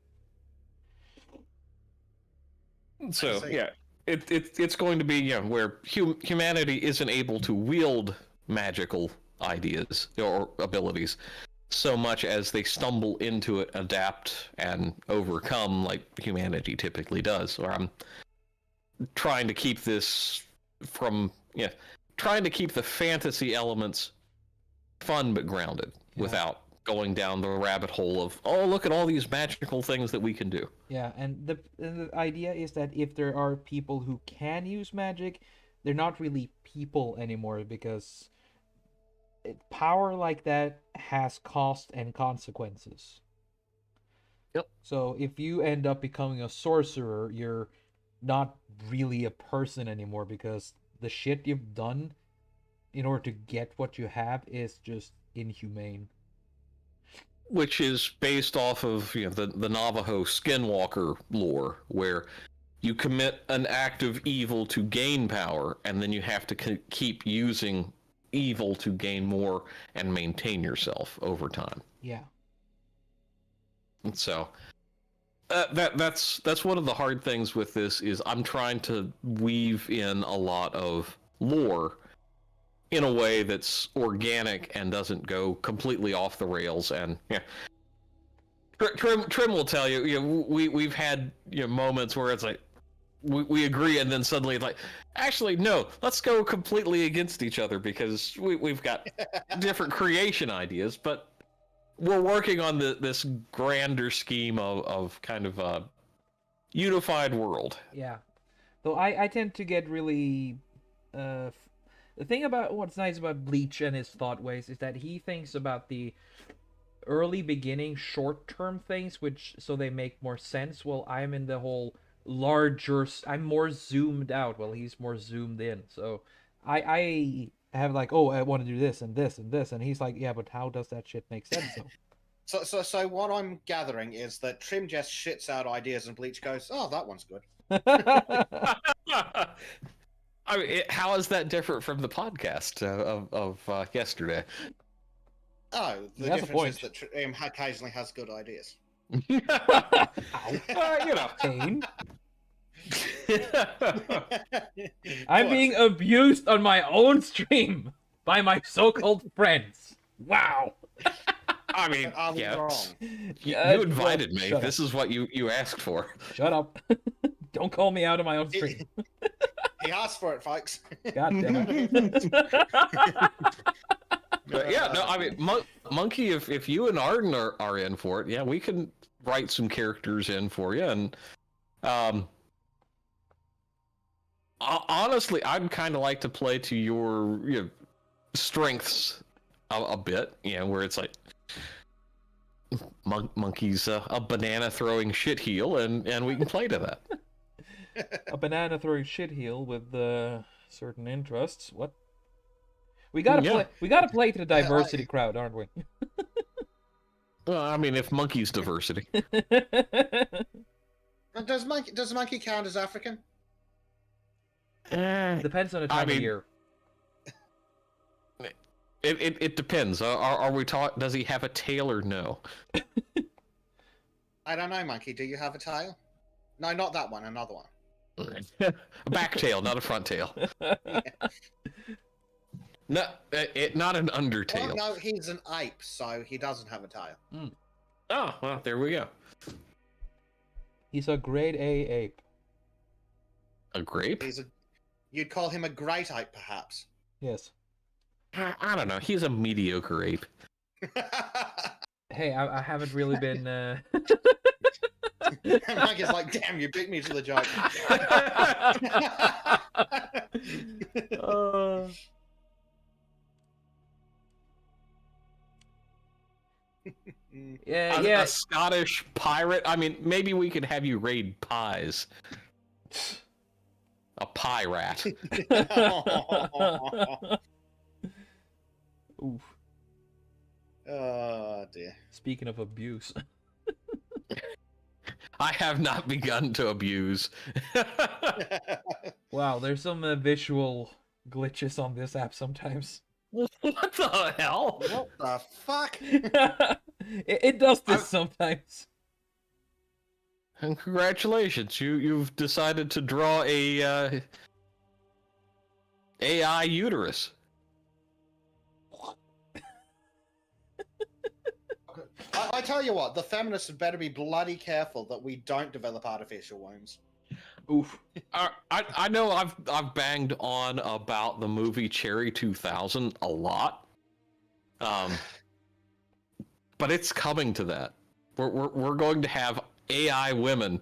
So it's going to be where humanity isn't able to wield magical ideas or abilities so much as they stumble into it, adapt, and overcome like humanity typically does. Or I'm trying to keep this from trying to keep the fantasy elements fun but grounded without going down the rabbit hole of, oh, look at all these magical things that we can do. Yeah, and the idea is that if there are people who can use magic, they're not really people anymore, because power like that has cost and consequences. Yep. So if you end up becoming a sorcerer, you're not really a person anymore, because the shit you've done in order to get what you have is just inhumane. Which is based off of the Navajo skinwalker lore, where you commit an act of evil to gain power, and then you have to keep using evil to gain more and maintain yourself over time. Yeah. And so that's one of the hard things with this is I'm trying to weave in a lot of lore in a way that's organic and doesn't go completely off the rails. And Trym will tell you, we've had moments where it's like, we agree, and then suddenly like, actually no, let's go completely against each other because we've got different creation ideas, but we're working on this grander scheme of kind of a unified world. Yeah. Though I tend to get really the thing about what's nice about Bleach and his thought ways is that he thinks about the early beginning short-term things, which so they make more sense, while I'm in the whole larger, I'm more zoomed out while he's more zoomed in. So I have like, oh, I want to do this and this and this, and he's like, yeah, but how does that shit make sense though? So what I'm gathering is that Trym just shits out ideas and Bleach goes, oh, that one's good. I mean, how is that different from the podcast of yesterday? Oh, the That's a difference is point. that Trym occasionally has good ideas. You know. Pain. I'm being abused on my own stream by my so-called friends. Wow. I mean, Are we yeah. wrong? You Well, invited me. shut This is what you asked for. Shut up. Don't call me out on my own stream. He asked for it, folks. God damn it. Yeah, no, I mean, Monkey, if you and Arden are in for it, yeah, we can write some characters in for you. And honestly, I'd kind of like to play to your strengths a bit, where it's like Monkey's a banana throwing shit heel, and we can play to that. A banana throwing shit heel with certain interests. What? We gotta Yeah. play. We gotta play to the diversity crowd, aren't we? Well, I mean, if Monkey's diversity. Does monkey count as African? Depends on the time of year. It depends. Are we taught? Does he have a tail or no? I don't know, Monkey. Do you have a tail? No, not that one. Another one. A back tail, not a front tail. No, not an undertail. Well, no, he's an ape, so he doesn't have a tail. Oh, well, there we go. He's a grade A ape. A grape? You'd call him a great ape, perhaps. Yes. I don't know. He's a mediocre ape. Hey, I haven't really been. Monkey's like, damn, you beat me to the joke. Yeah, A Scottish pirate. I mean, maybe we could have you raid pies. A pie rat. Oof. Oh dear. Speaking of abuse. I have not begun to abuse. Wow, there's some visual glitches on this app sometimes. What the hell? What the fuck? it does this sometimes. And congratulations, you've decided to draw a AI uterus. I tell you what, the feminists had better be bloody careful that we don't develop artificial wombs. Oof. I know I've banged on about the movie Cherry 2000 a lot, but it's coming to that. We're going to have AI women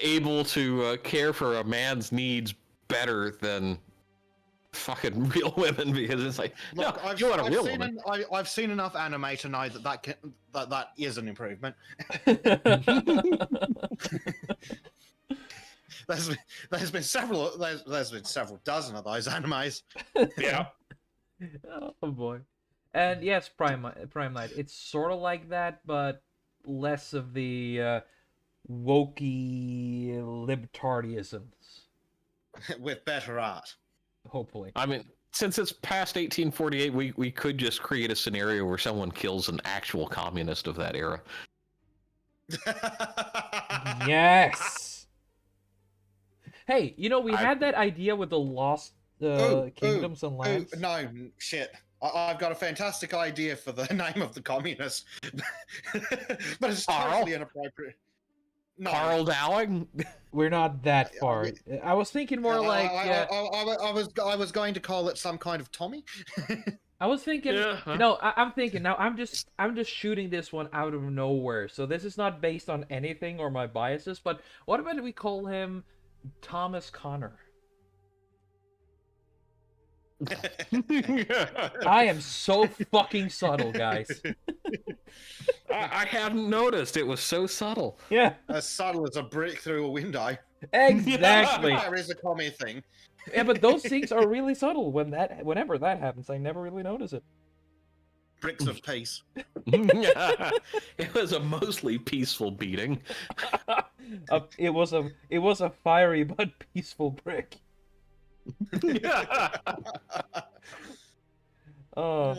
able to care for a man's needs better than fucking real women, because it's like, Look, no, you want a real woman. I've seen enough anime to know that is an improvement. There's been several dozen of those animes. Yeah. Oh boy. And yes, Prime Night. It's sort of like that, but less of the wokey libtardiisms. With better art. Hopefully. I mean, since it's past 1848, we could just create a scenario where someone kills an actual communist of that era. Yes. Hey, we had that idea with the Lost Kingdoms and Lands. No, shit. I've got a fantastic idea for the name of the communist. But it's totally inappropriate. No. Carl Dowling? We're not that I- far. I was thinking more like I was going to call it some kind of Tommy. I was thinking. Yeah. No, I'm thinking now. I'm just shooting this one out of nowhere. So this is not based on anything or my biases. But what about we call him Thomas Connor? I am so fucking subtle, guys. I hadn't noticed. It was so subtle. Yeah, As subtle as a brick through a window. exactly. There is a Tommy thing. Yeah, but those things are really subtle. Whenever that happens, I never really notice it. Bricks of peace. It was a mostly peaceful beating. It was a fiery but peaceful brick. Uh,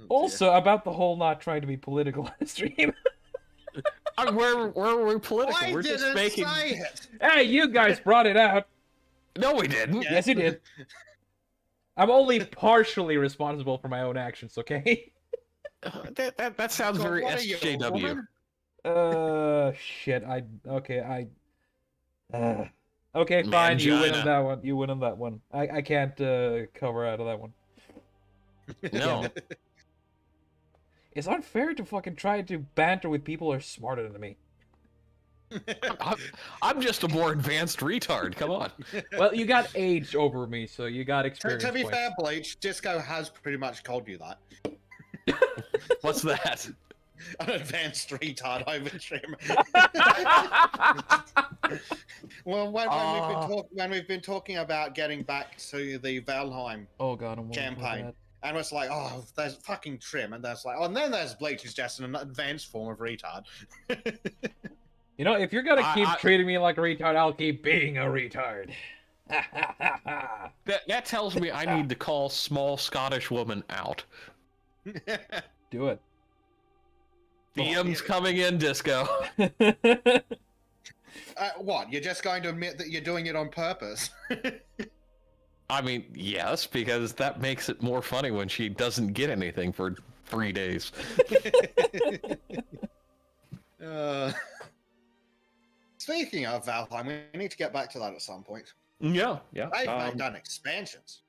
also about the whole not trying to be political on stream. Where were we political? I We're didn't just making. say it. Hey, you guys brought it out. No, we didn't. Yeah. Yes, you did. I'm only partially responsible for my own actions, okay? That sounds So very what are you, a SJW. woman? Shit. Okay, fine. You win on Mangina. that one. You win on that one. I can't cover out of that one. No. It's unfair to fucking try to banter with people who are smarter than me. I'm just a more advanced retard. Come on. Well, you got age over me, so you got experience To be points. fair, Bleach, Disco has pretty much told you that. What's that? An advanced retard over Trym. Well, when we've been talking about getting back to the Valheim Oh god, I'm waiting for campaign, that. and it's like, oh, there's fucking Trym, and there's like, oh, and then there's Bleach, who's just an advanced form of retard. You know, if you're gonna keep I- treating me like a retard, I'll keep being a retard. That tells me I need to call small Scottish woman out. Do it. DM's coming in, Disco. What? You're just going to admit that you're doing it on purpose? I mean, yes, because that makes it more funny when she doesn't get anything for 3 days. Speaking of Valheim, we need to get back to that at some point. Yeah. They've done expansions.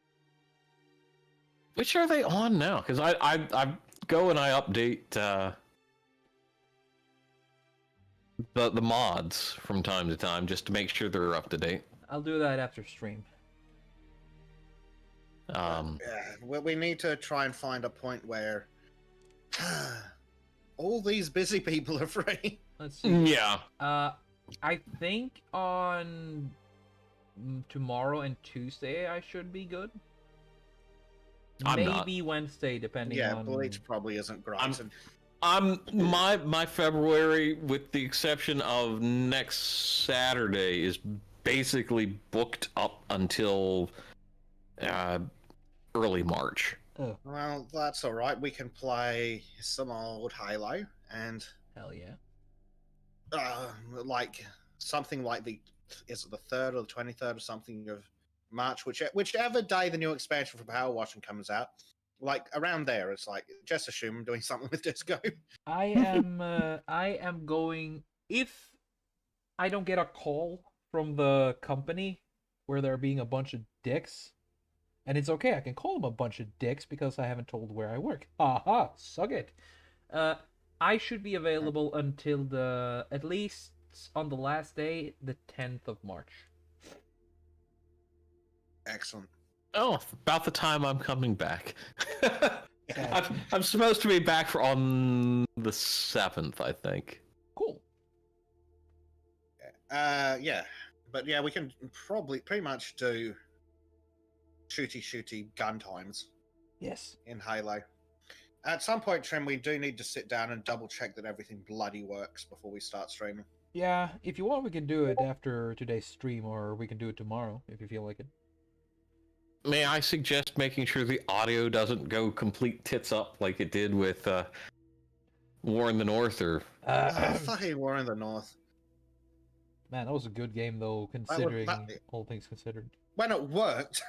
Which are they on now? Because I go and I update the mods from time to time just to make sure they're up to date. I'll do that after stream. Yeah, we need to try and find a point where all these busy people are free. Let's see. Yeah. I think on tomorrow and Tuesday I should be good. I'm not. Maybe Wednesday, depending Yeah, on. Bleach probably isn't great. My February, with the exception of next Saturday, is basically booked up until early March. Oh, Well, that's all right. We can play some old Halo and hell yeah. like something like is it the 3rd or the 23rd or something of March, whichever day the new expansion for Power Washing comes out. Like around there, it's like just assume I'm doing something with Disco. I am going, if I don't get a call from the company where they're being a bunch of dicks, and it's okay, I can call them a bunch of dicks because I haven't told where I work. Haha, suck it. I should be available until at least on the last day, the 10th of March. Excellent. Oh, about the time I'm coming back. I'm supposed to be back on the 7th, I think. Cool. Yeah, but yeah, we can probably pretty much do shooty gun times Yes. in Halo. At some point, Trym, we do need to sit down and double check that everything bloody works before we start streaming. Yeah, if you want, we can do it after today's stream, or we can do it tomorrow if you feel like it. May I suggest making sure the audio doesn't go complete tits up like it did with War in the North or... Fucking War in the North. Man, that was a good game, though, considering all things considered. When it worked.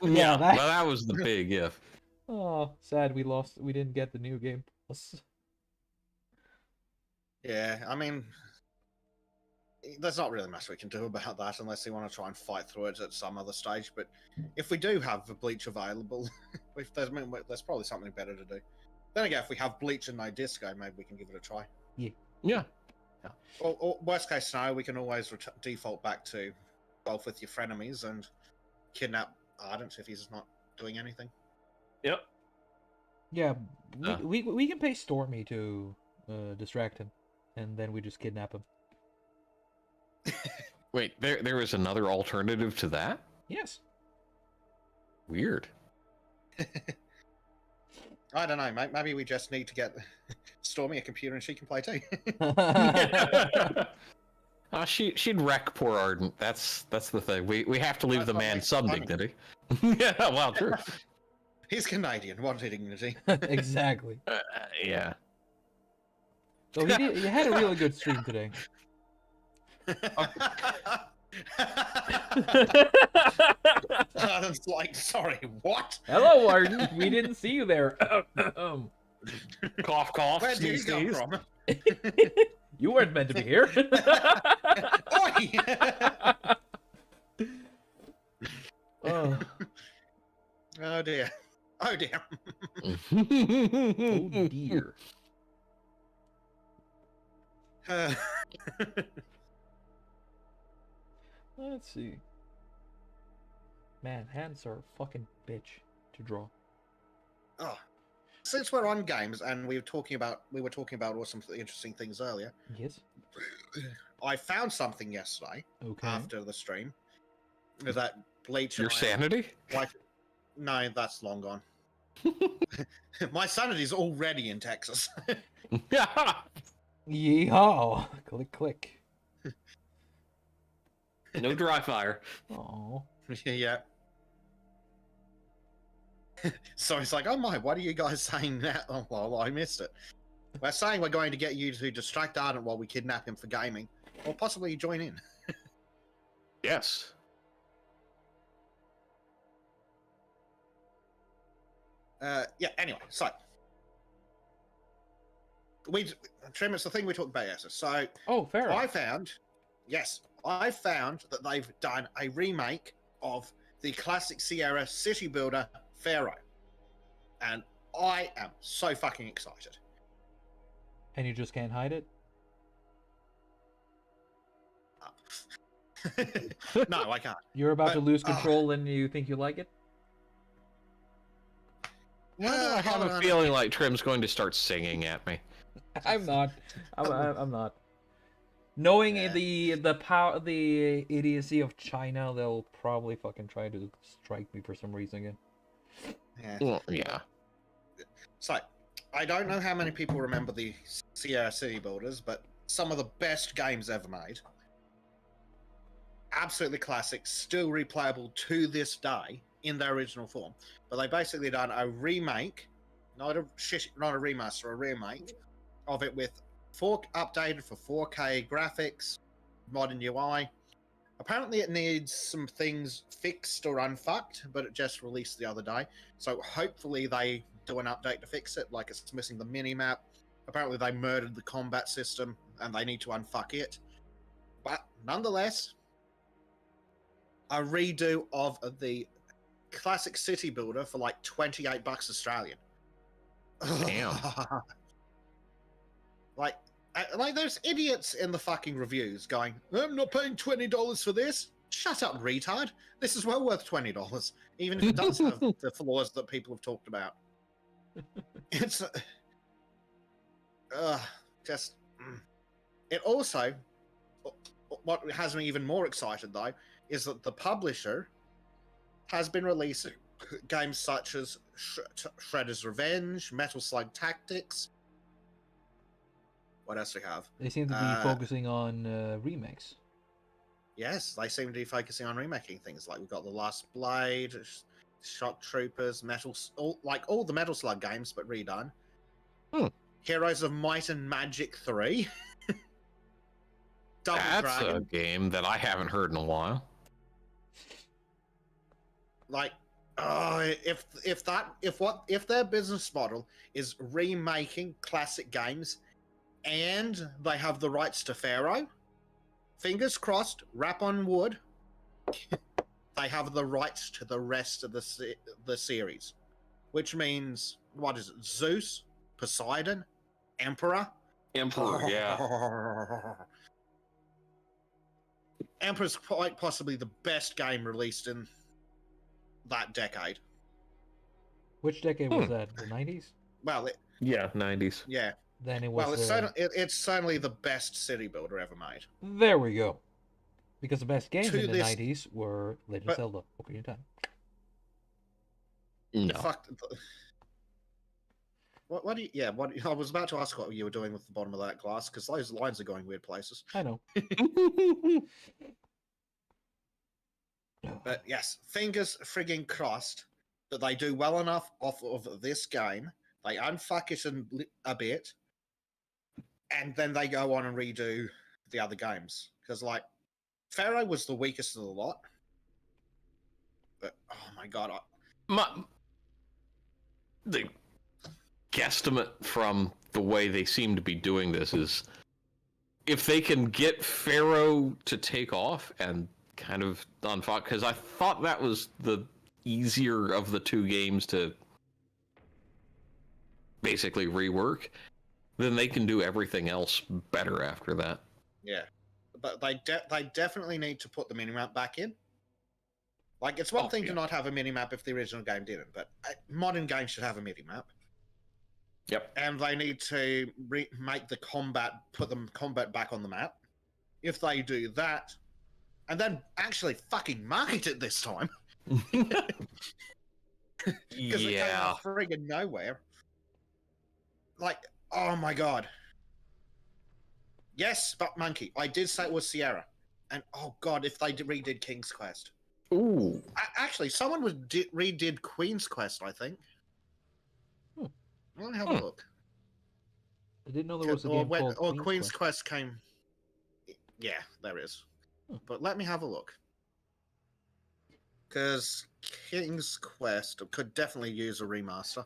Yeah, that- well, that was the big if. Oh, sad we lost. We didn't get the new game. Yeah, I mean, there's not really much we can do about that unless you want to try and fight through it at some other stage. But if we do have the bleach available, there's probably something better to do. Then again, if we have bleach and no disco, maybe we can give it a try. Yeah. Or worst case scenario, we can always default back to golf with your frenemies and kidnap Ardent if he's not doing anything. Yep. Yeah, we can pay Stormy to distract him, and then we just kidnap him. Wait, there is another alternative to that? Yes. Weird. I don't know, mate. Maybe we just need to get Stormy a computer and she can play too. She'd wreck poor Ardent. That's the thing. We have to leave the man some dignity. Yeah, well, true. He's Canadian. What dignity? Exactly. Yeah. So he had a really good stream today. It's like, sorry, what? Hello, Arden. We didn't see you there. Cough, cough. Where did you sneeze, come sneeze. from? You weren't meant to be here. Oi! Oh. Oh dear. Oh dear. Oh dear. Let's see. Man, hands are a fucking bitch to draw. Oh. Since we're on games and we were talking about all some interesting things earlier, Yes. I found something yesterday Okay. after the stream that Bleach. Your and I- sanity? Like, no, that's long gone. My sanity's already in Texas. Yeehaw! Click, click. No dry fire. Oh. Yeah. So it's like, oh my, what are you guys saying that? Oh, well, I missed it. We're saying we're going to get you to distract Ardent while we kidnap him for gaming, or possibly join in. Yes. Yeah, anyway, so. Trym, it's the thing we talked about yesterday. So, Oh, fair. I found that they've done a remake of the classic Sierra City Builder Pharaoh. And I am so fucking excited. And you just can't hide it? No, I can't. You're about to But, lose control and you think you like it? Why do I have hold a on. feeling like Trym's going to start singing at me? I'm not. I'm not. Knowing Yeah. the idiocy of China, they'll probably fucking try to strike me for some reason again. Yeah. Well, yeah. So, I don't know how many people remember the Sierra City Builders, but some of the best games ever made. Absolutely classic, still replayable to this day in their original form. But they basically done a remake, not a remaster, a remake of it with updated for 4K graphics, modern UI. Apparently it needs some things fixed or unfucked, but it just released the other day. So hopefully they do an update to fix it, like it's missing the mini-map. Apparently they murdered the combat system and they need to unfuck it. But nonetheless, a redo of the classic city builder for like $28 Australian. Damn. like there's idiots in the fucking reviews going, I'm not paying $20 for this. Shut up, retard. This is well worth $20, even if it does have the flaws that people have talked about. It's just it also, what has me even more excited though is that the publisher has been releasing games such as Shredder's Revenge, Metal Slug Tactics. What else do we have? They seem to be focusing on remakes. Yes, they seem to be focusing on remaking things. Like we've got The Last Blade, Shock Troopers, all the Metal Slug games, but redone. Heroes of Might and Magic 3. Double That's Dragon. a game that I haven't heard in a while. Like, if their business model is remaking classic games, and they have the rights to Pharaoh, fingers crossed, rap on wood, they have the rights to the rest of the series, which means what is it? Zeus, Poseidon, Emperor. Emperor, yeah. Emperor's quite possibly the best game released in that decade. Which decade was that? The 90s? Well, Yeah, 90s. yeah. Then it was. Well, it's certainly the best city builder ever made. There we go. Because the best games To in the this- 90s were Legend of Zelda, Ocarina of Time. No. Fuck. What do you? Yeah. What I was about to ask what you were doing with the bottom of that glass because those lines are going weird places. I know. But yes, fingers frigging crossed that they do well enough off of this game. They unfuck it a bit, and then they go on and redo the other games. Because like, Pharaoh was the weakest of the lot. But oh my god, The guesstimate from the way they seem to be doing this is if they can get Pharaoh to take off and kind of unfuck, because I thought that was the easier of the two games to basically rework, then they can do everything else better after that. yeah. But they definitely need to put the minimap back in. Like, it's one thing to not have a minimap if the original game didn't, but modern games should have a minimap. Yep. And they need to make the combat back on the map. If they do that, and then actually fucking market it this time. Because it came out of friggin' nowhere. Like, oh my god. Yes, but Monkey, I did say it was Sierra. And oh god, if they redid King's Quest. Ooh. Actually, someone redid Queen's Quest, I think. Let me have a look. I didn't know there was a game called Queen's Quest came. Yeah, there is. But let me have a look. Because King's Quest could definitely use a remaster.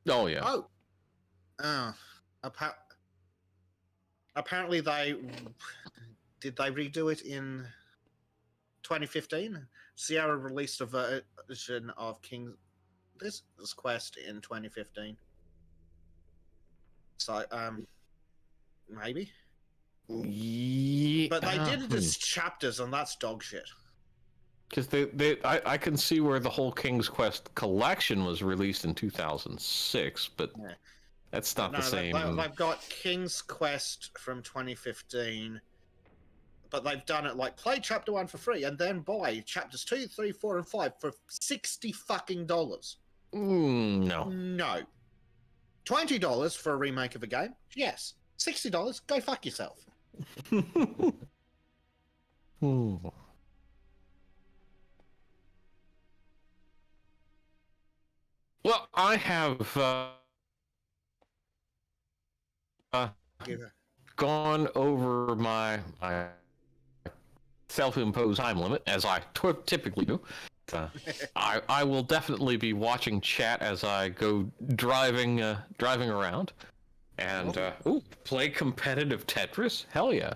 Oh, yeah. Oh. Apparently they redo it in 2015. Sierra released a version of King's Quest in 2015. So maybe. Yeah. But they did it as chapters, and that's dog shit. Because I can see where the whole King's Quest collection was released in 2006, but Yeah. that's not the same. They've got King's Quest from 2015, but they've done it like play chapter 1 for free and then buy chapters 2, 3, 4, and 5 for $60 fucking dollars. No. $20 for a remake of a game? Yes. $60? Go fuck yourself. Well, I have gone over my self-imposed time limit, as I typically do. I will definitely be watching chat as I go driving around, and play competitive Tetris. Hell yeah!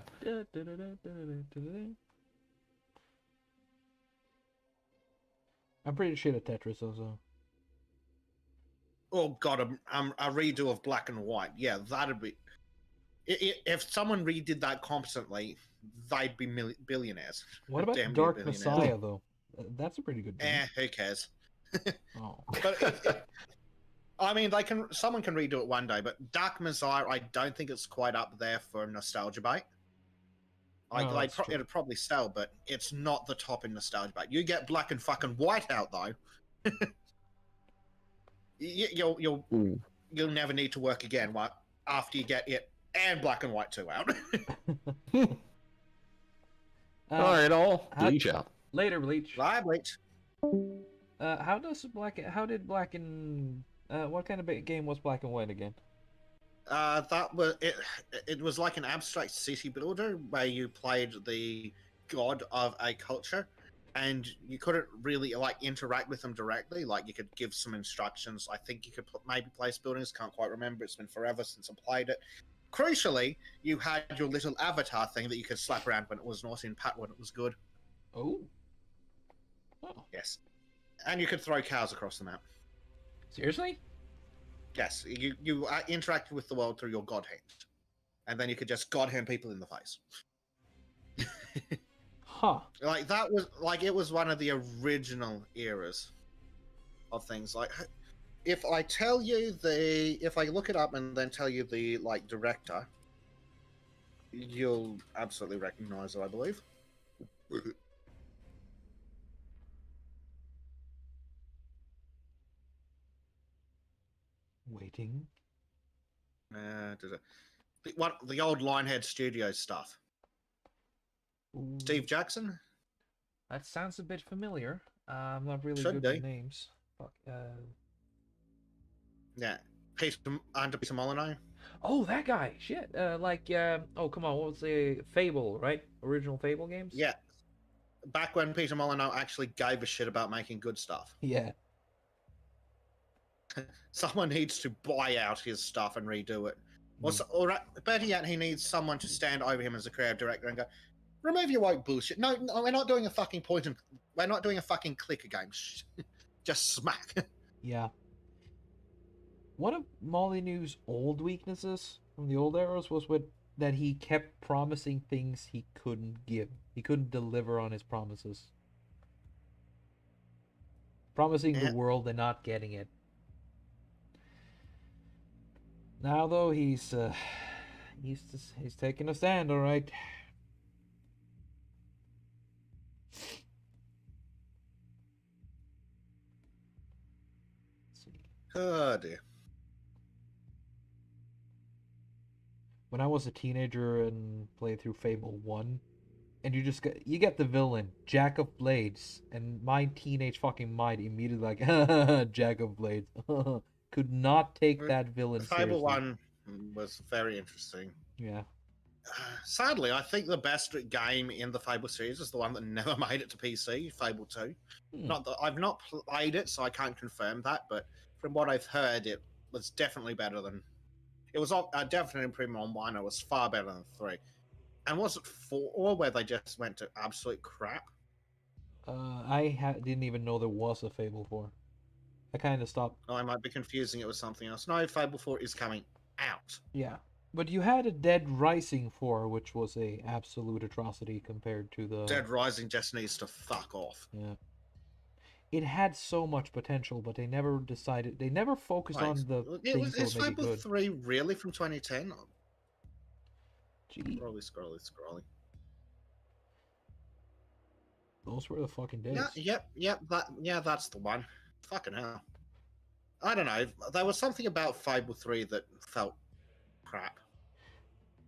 I'm pretty shit at Tetris also. Oh god, a redo of Black and White. Yeah, that'd be. If someone redid that competently, they'd be billionaires. What about Damn Dark billionaires. Messiah though? That's a pretty good game. Who cares? Oh. But I mean, someone can redo it one day. But Dark Messiah, I don't think it's quite up there for nostalgia bait. Like No, that's true. it'd probably sell, but it's not the top in nostalgia bait. You get Black and fucking White out though. You'll never need to work again after you get it and Black and White 2 out. All right, all bleach out. Later, Bleach. Bye, Bleach. How did Black and what kind of game was Black and White again? That was it. It was like an abstract city builder where you played the god of a culture, and you couldn't really like interact with them directly. Like you could give some instructions. I think you could maybe place buildings. Can't quite remember. It's been forever since I played it. crucially, you had your little avatar thing that you could slap around when it was not in pat when it was good. Oh. Oh. Yes. And you could throw cows across the map. Seriously? Yes, you interacted with the world through your god hand. And then you could just god hand people in the face. Huh. Like, that was, like, it was one of the original eras of things. Like, if I tell you if I look it up and then tell you the, like, director, you'll absolutely recognize it, I believe. Waiting. The old Lionhead Studios stuff. Ooh. Steve Jackson? That sounds a bit familiar. I'm not really Should good be. with names. Fuck. Yeah. Peter Molyneux? Oh, that guy. Shit. Oh, come on. What was the Fable, right? Original Fable games? Yeah. Back when Peter Molyneux actually gave a shit about making good stuff. Yeah. Someone needs to buy out his stuff and redo it. Or better yet, he needs someone to stand over him as a creative director and go, remove your woke bullshit. No, we're not doing a fucking we're not doing a fucking clicker game. Just smack. Yeah. One of Molyneux's old weaknesses from the old eras was that he kept promising things he couldn't give. He couldn't deliver on his promises. Promising the world and not getting it. Now though, he's taking a stand, all right. Let's see. Oh dear. When I was a teenager and played through Fable 1, and you get the villain, Jack of Blades, and my teenage fucking mind immediately like, Jack of Blades. Could not take that villain Fable seriously. 1 was very interesting. Yeah. Sadly, I think the best game in the Fable series is the one that never made it to PC, Fable 2. Not that I've not played it, so I can't confirm that, but from what I've heard, it was definitely better than... It was a definite improvement on 1. It was far better than 3. And was it 4 where they just went to absolute crap? Didn't even know there was a Fable 4. I kind of stopped. Oh, I might be confusing it with something else. No, Fable 4 is coming out. Yeah. But you had a Dead Rising 4, which was a absolute atrocity compared to the... Dead Rising just needs to fuck off. Yeah. It had so much potential, but they never decided... They never focused on the things that Is would make it Fable good. 3 really from 2010? Gee. Scrolly. Those were the fucking days. Yeah, that's the one. Fucking hell. I don't know. There was something about Fable 3 that felt crap.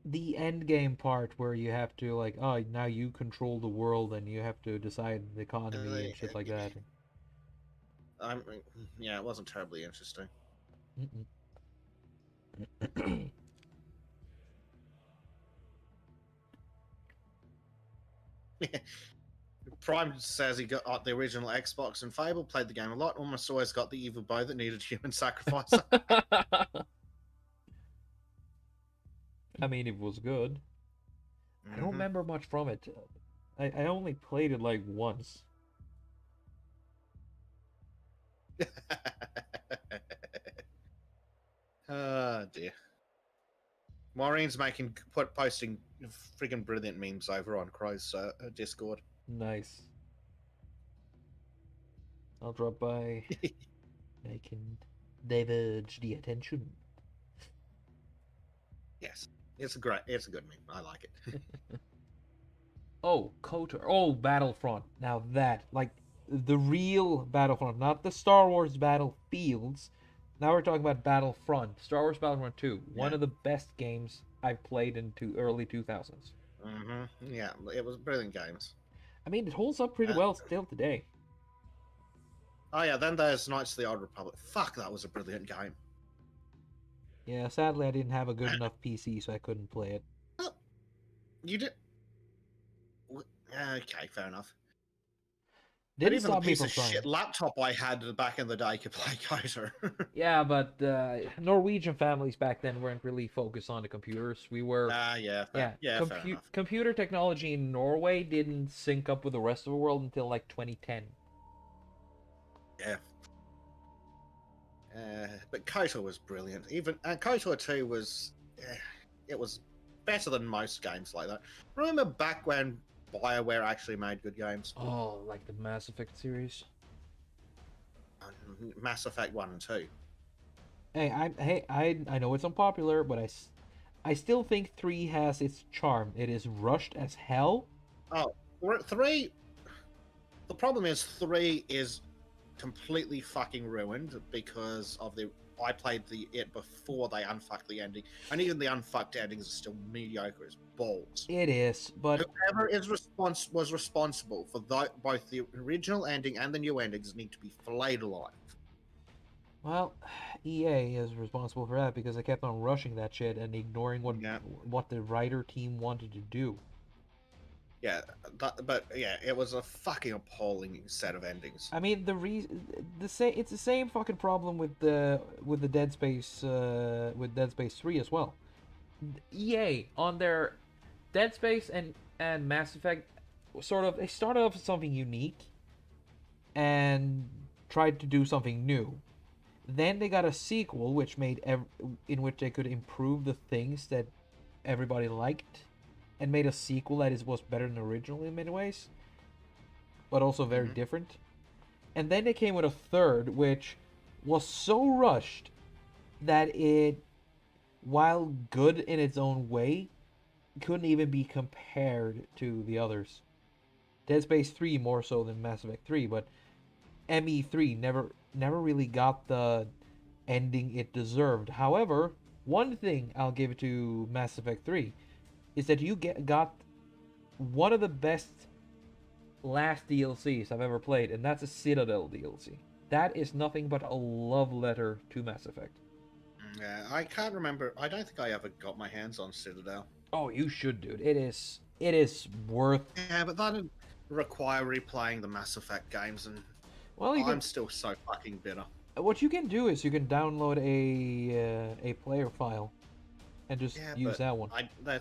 The end game part where you have to, like, oh, now you control the world and you have to decide the economy and shit like that. Yeah, it wasn't terribly interesting. Prime says he got the original Xbox and Fable, played the game a lot, almost always got the evil bow that needed human sacrifice. I mean, it was good. I don't remember much from it. I only played it like once. Oh dear. Maureen's posting friggin' brilliant memes over on Crow's Discord. Nice. I'll drop by. I can diverge the attention. Yes, it's a good meme. I like it. Oh, KOTOR. Oh, Battlefront. Now that, like, the real Battlefront, not the Star Wars Battlefields. Now we're talking about Battlefront. Star Wars Battlefront 2. One of the best games I've played in early 2000s. Yeah, it was brilliant games. I mean, it holds up pretty well still today. Oh yeah, then there's Knights of the Old Republic. Fuck, that was a brilliant game. Yeah, sadly I didn't have a good enough PC, so I couldn't play it. You did... Okay, fair enough. But Didn't even the stop me piece from of trying. shit laptop I had back in the day could play Kaiser. Yeah, but Norwegian families back then weren't really focused on the computers. We were, Yeah, yeah, fair enough. computer technology in Norway didn't sync up with the rest of the world until like 2010. Yeah. But KOTOR was brilliant. Even and KOTOR 2 was, it was better than most games like that. Remember back when BioWare actually made good games? Oh, like the Mass Effect series. Mass Effect 1 and 2. I know it's unpopular, but I still think 3 has its charm. It is rushed as hell. Oh, 3. The problem is 3 is completely fucking ruined because of the. I played it before they unfucked the ending, and even the unfucked endings are still mediocre as balls. It is, but Whoever was responsible for both the original ending and the new endings need to be flayed alive. well, EA is responsible for that because they kept on rushing that shit and ignoring Yeah. what the writer team wanted to do. Yeah, but yeah, it was a fucking appalling set of endings. I mean, it's the same fucking problem with the Dead Space with Dead Space 3 as well. EA on their Dead Space and Mass Effect they started off with something unique and tried to do something new. Then they got a sequel in which they could improve the things that everybody liked and made a sequel that was better than the original in many ways, but also very different. And then they came with a third, which was so rushed that it, while good in its own way, couldn't even be compared to the others. Dead Space 3 more so than Mass Effect 3, but ME3 never really got the ending it deserved. However, one thing I'll give it to Mass Effect 3 is that you got one of the best last DLCs I've ever played, and that's a Citadel DLC. That is nothing but a love letter to Mass Effect. Yeah, I can't remember. I don't think I ever got my hands on Citadel. Oh, you should, dude. It is worth. Yeah, but that'd require replaying the Mass Effect games, and Well, I'm still so fucking bitter. what you can do is you can download a player file and just use that one. No.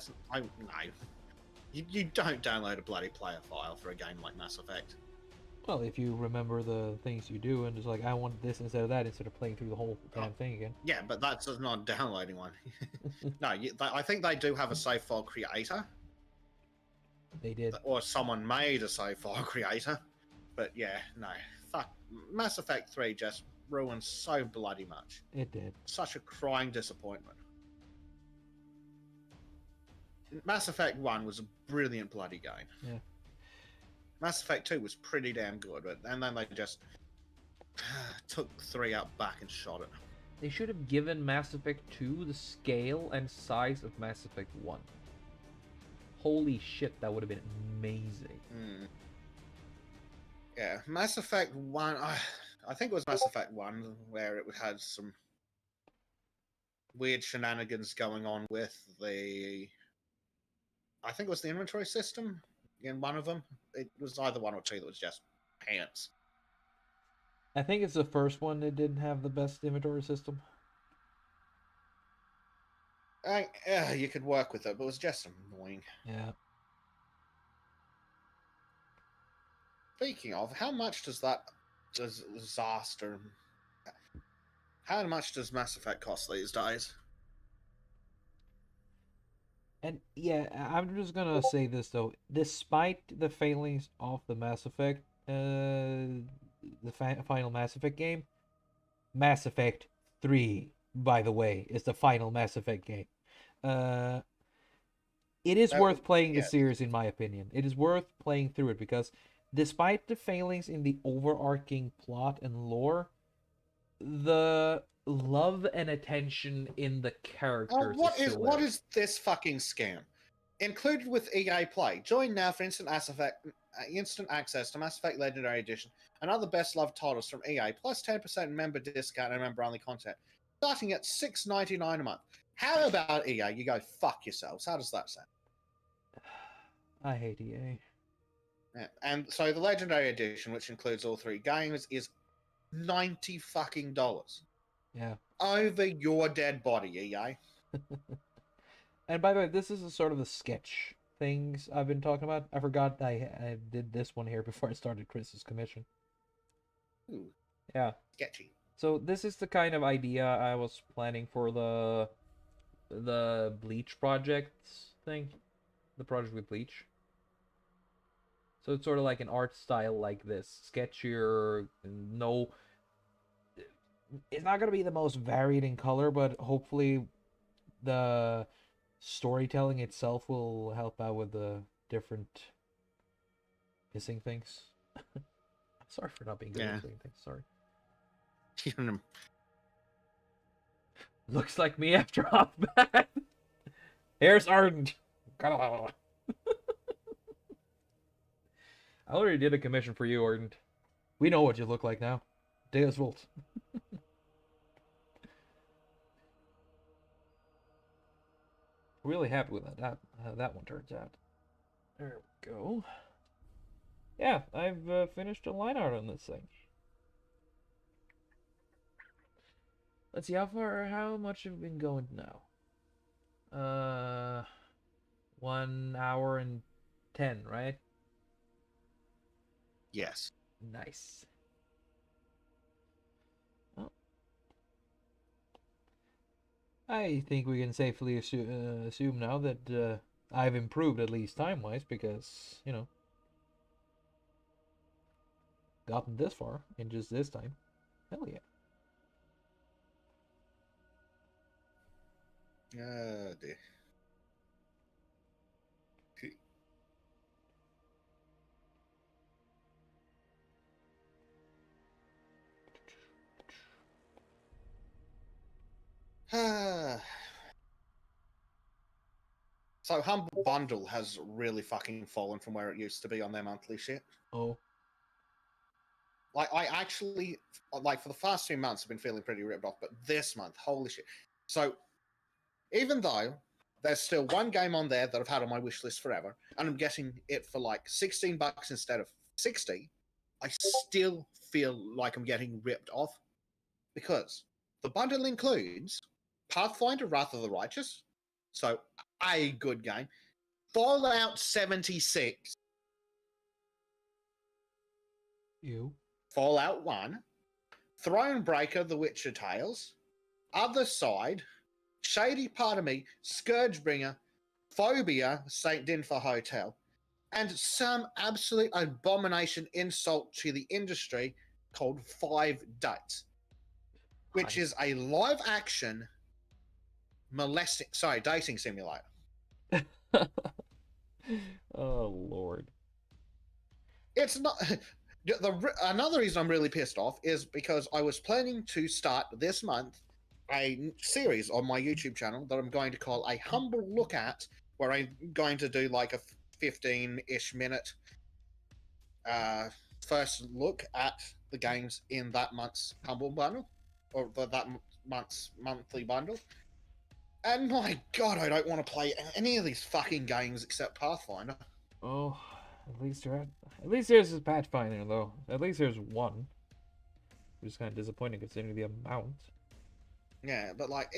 You don't download a bloody player file for a game like Mass Effect. Well, if you remember the things you do and just like, I want this instead of that, instead of playing through the whole damn thing again. Yeah, but that's not downloading one. No, I think they do have a save file creator. They did. Or someone made a save file creator. But yeah, no. Fuck. Mass Effect 3 just ruined so bloody much. It did. Such a crying disappointment. Mass Effect 1 was a brilliant bloody game. Yeah. Mass Effect 2 was pretty damn good, and then they just took 3 out back and shot it. They should have given Mass Effect 2 the scale and size of Mass Effect 1. Holy shit, that would have been amazing. Yeah, Mass Effect 1, I think it was Mass Effect 1 where it had some weird shenanigans going on with I think it was the inventory system in one of them. It was either 1 or 2 that was just pants. I think it's the first one that didn't have the best inventory system. You could work with it, but it was just annoying. Yeah. Speaking of, how much does disaster? How much does Mass Effect cost these days? And yeah, I'm just gonna say this though. Despite the failings of the Mass Effect, the final Mass Effect game, Mass Effect 3, by the way, is the final Mass Effect game. It is worth playing the series, in my opinion. It is worth playing through it because despite the failings in the overarching plot and lore, the love and attention in the characters. What is this fucking scam? Included with EA Play. Join now for instant access to Mass Effect Legendary Edition and other best loved titles from EA, plus 10% member discount and member only content, starting at $6.99 a month. How about EA? You go fuck yourselves. How does that sound? I hate EA. Yeah. And so the Legendary Edition, which includes all 3 games, is $90 fucking dollars. Yeah. Over your dead body, EA. And by the way, this is a sort of the sketch things I've been talking about. I forgot I did this one here before I started Chris's commission. Ooh, Yeah. sketchy. So this is the kind of idea I was planning for the Bleach projects thing. The project with Bleach. So it's sort of like an art style like this. Sketchier, no... It's not going to be the most varied in color, but hopefully the storytelling itself will help out with the different missing things. Sorry for not being good at missing things. Sorry. Looks like me after off bat. Here's Ardent. I already did a commission for you, Ardent. We know what you look like now. Deus Vult. Really happy with that. How that one turns out. There we go. Yeah, I've finished a line art on this thing. Let's see how much have we been going now? 1 hour and 10, right? Yes. Nice. Well, I think we can safely assume now that I've improved at least time-wise because, you know, gotten this far in just this time. Hell yeah. Oh dear. So Humble Bundle has really fucking fallen from where it used to be on their monthly shit. Oh. Like, I actually, like, for the past 2 months, I've been feeling pretty ripped off, but this month, holy shit. So, even though there's still one game on there that I've had on my wish list forever, and I'm getting it for like $16 instead of 60, I still feel like I'm getting ripped off because the bundle includes Pathfinder Wrath of the Righteous, so a good game, Fallout 76, You. Fallout 1, Thronebreaker, The Witcher Tales, Other Side, Shady Part of Me, Scourgebringer, Phobia, St. Dinfor Hotel, and some absolute abomination insult to the industry called 5 Dates, which is a live action dating simulator. Oh, Lord. It's not... Another reason I'm really pissed off is because I was planning to start this month a series on my YouTube channel that I'm going to call A Humble Look At, where I'm going to do like a 15-ish minute first look at the games in that month's Humble Bundle, or that month's monthly bundle. And my god, I don't want to play any of these fucking games except Pathfinder. Oh, at least there's a Pathfinder though. At least there's one. Which is kind of disappointing considering the amount. Yeah, but like,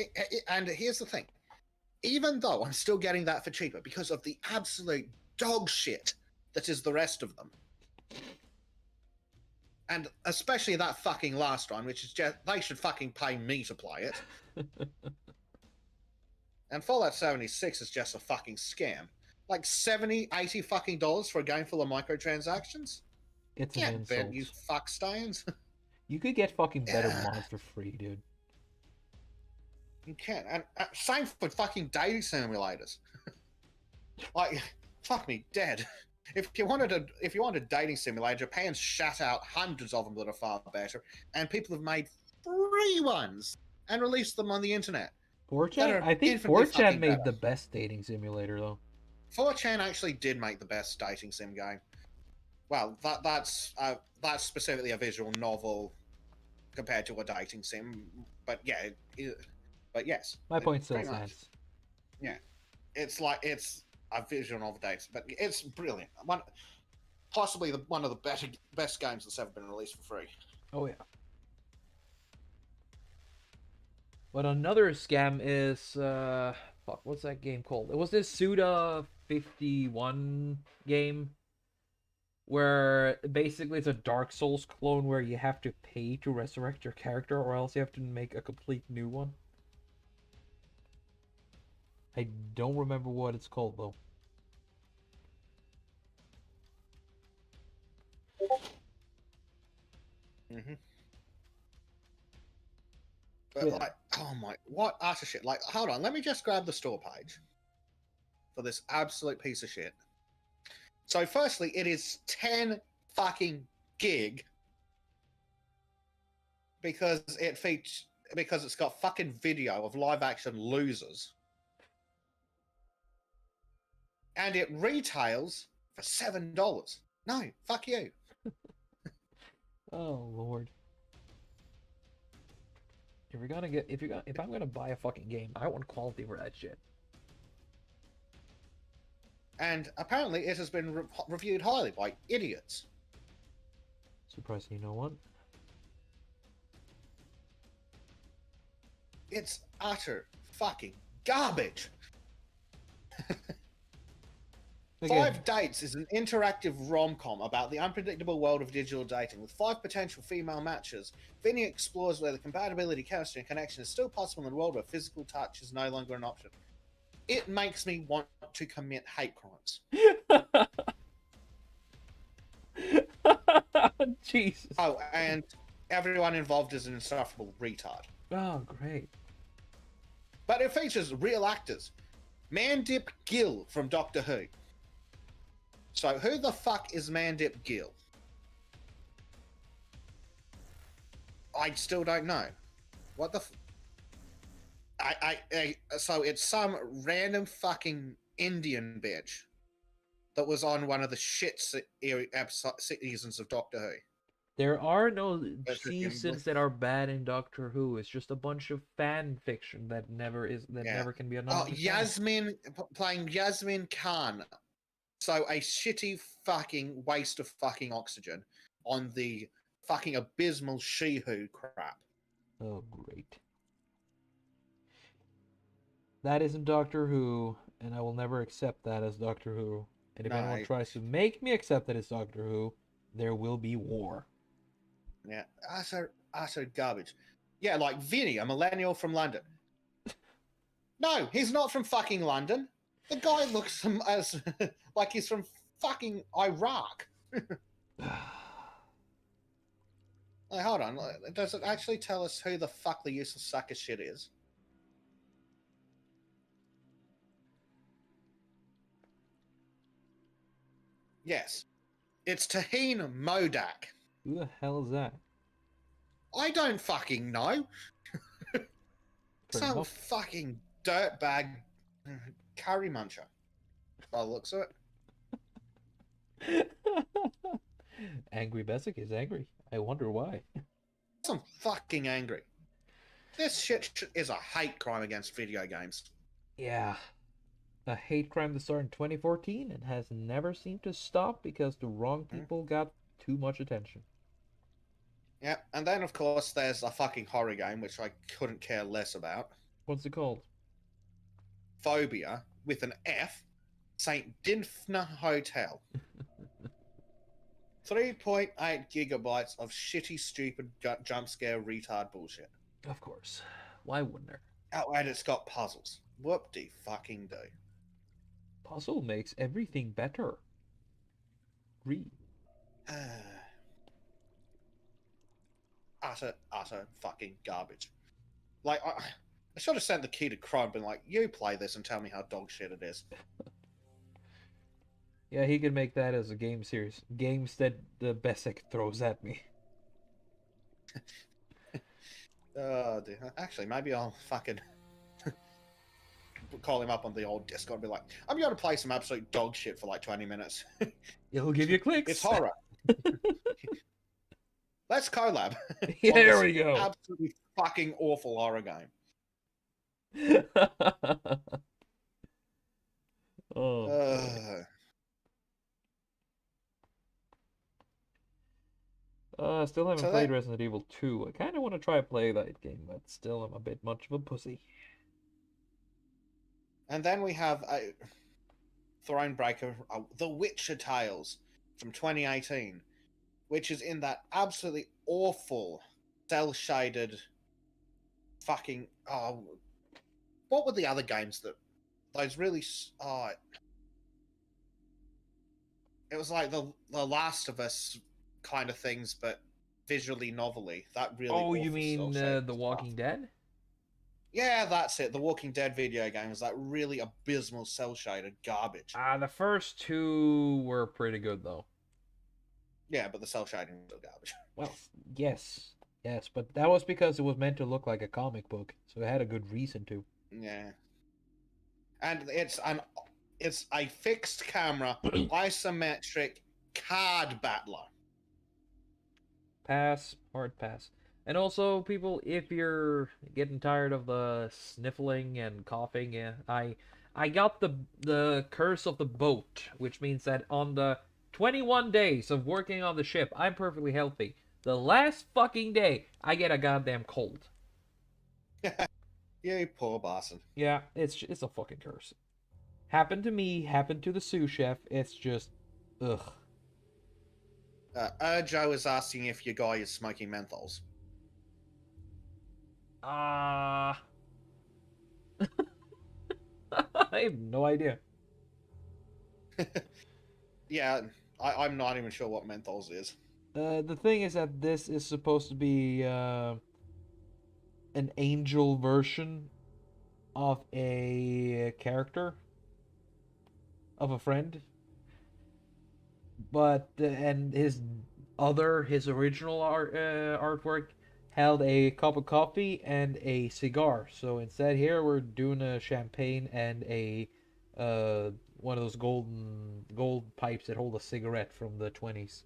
and here's the thing. Even though I'm still getting that for cheaper because of the absolute dog shit that is the rest of them. And especially that fucking last one, which is just, they should fucking pay me to play it. And Fallout 76 is just a fucking scam. Like 70, 80 fucking dollars for a game full of microtransactions? It's an Yeah, insult. bet you fuck stains. You could get fucking better mods for free, dude. You can. And same for fucking dating simulators. Like, fuck me, dead. If you wanted a dating simulator, Japan's shut out hundreds of them that are far better, and people have made free ones and released them on the internet. 4chan? I think 4chan made the best dating simulator, though. 4chan actually did make the best dating sim game. Well, that's specifically a visual novel compared to a dating sim, but yeah, but yes. My point still stands. Yeah, it's a visual novel dating, but it's brilliant. possibly one of the best games that's ever been released for free. Oh, yeah. But another scam is, fuck, what's that game called? It was this Suda 51 game where basically it's a Dark Souls clone where you have to pay to resurrect your character or else you have to make a complete new one. I don't remember what it's called though. Mm-hmm. But Yeah. like, oh my, what utter shit! Like, hold on, let me just grab the store page for this absolute piece of shit. So, firstly, it is 10 fucking gig because it's got fucking video of live action losers, and it retails for $7. No, fuck you. Oh Lord. If I'm gonna buy a fucking game, I want quality for that shit. And apparently, it has been reviewed highly by idiots. Surprised you know what? It's utter fucking garbage. Again, 5 Dates is an interactive rom-com about the unpredictable world of digital dating. With 5 potential female matches, Vinny explores whether compatibility, chemistry, and connection is still possible in a world where physical touch is no longer an option. It makes me want to commit hate crimes. Jesus. Oh, and everyone involved is an insufferable retard. Oh, great. But it features real actors. Mandip Gill from Doctor Who. So who the fuck is Mandip Gill? I still don't know. What the? So it's some random fucking Indian bitch that was on one of the shit seasons of Doctor Who. There are no That's the seasons that are bad in Doctor Who. It's just a bunch of fan fiction that never can be a Oh, 100%. Yasmin playing Yasmin Khan. So a shitty fucking waste of fucking oxygen on the fucking abysmal She-Who crap. Oh, great. That isn't Doctor Who, and I will never accept that as Doctor Who. And if anyone No. tries to make me accept that as Doctor Who, there will be war. Yeah, utter garbage. Yeah, like Vinny, a millennial from London. No, he's not from fucking London. The guy looks as like he's from fucking Iraq. Like, hold on, does it actually tell us who the fuck the useless sack of shit is? Yes, it's Taheen Modak. Who the hell is that? I don't fucking know. Some fucking dirtbag curry muncher. By the looks of it. Angry Bessic is angry. I wonder why. I'm fucking angry. This shit is a hate crime against video games. Yeah. A hate crime that started in 2014 and has never seemed to stop because the wrong people got too much attention. Yeah, and then of course there's a fucking horror game which I couldn't care less about. What's it called? Phobia with an F, St. Dinfna Hotel. 3.8 gigabytes of shitty, stupid jump scare retard bullshit. Of course. Why wouldn't there? Oh, and it's got puzzles. Whoop-de fucking do. Puzzle makes everything better. Read. Utter fucking garbage. Like, I should have sent the key to Chrome, been like, you play this and tell me how dog shit it is. Yeah, he could make that as a game series. Games that the Bessic throws at me. Oh, dear. Actually, maybe I'll fucking call him up on the old Discord and be like, I'm going to play some absolute dog shit for like 20 minutes. It'll give you clicks. It's horror. Let's collab. Yeah, on there this we go. Absolutely fucking awful horror game. Oh. Still haven't So played that, Resident Evil 2. I kind of want to try play that game, but still I'm a bit much of a pussy. and then we have Thronebreaker, The Witcher Tales from 2018, which is in that absolutely awful, cel-shaded, fucking. Oh, what were the other games that those really? Oh, it was like the Last of Us kind of things, but visually novelly. That really Oh, you awful mean cel-shaded The stuff. Walking Dead? Yeah, that's it. The Walking Dead video game is that really abysmal cel-shaded garbage. The first two were pretty good though. Yeah, but the cel-shading is still garbage. Well, yes, yes, but that was because it was meant to look like a comic book, so it had a good reason to. Yeah, and it's a fixed camera isometric card battler. Pass, hard pass. And also, people, if you're getting tired of the sniffling and coughing, I got the curse of the boat, which means that on the 21 days of working on the ship, I'm perfectly healthy. The last fucking day, I get a goddamn cold. You poor bastard. Yeah, it's a fucking curse. Happened to me, happened to the sous chef. It's just, ugh. Joe is asking if your guy is smoking menthols. Ah. I have no idea. Yeah, I'm not even sure what menthols is. The thing is that this is supposed to be an angel version of a character of a friend, but and his original artwork held a cup of coffee and a cigar. So instead, here we're doing a champagne and a one of those gold pipes that hold a cigarette from the 20s.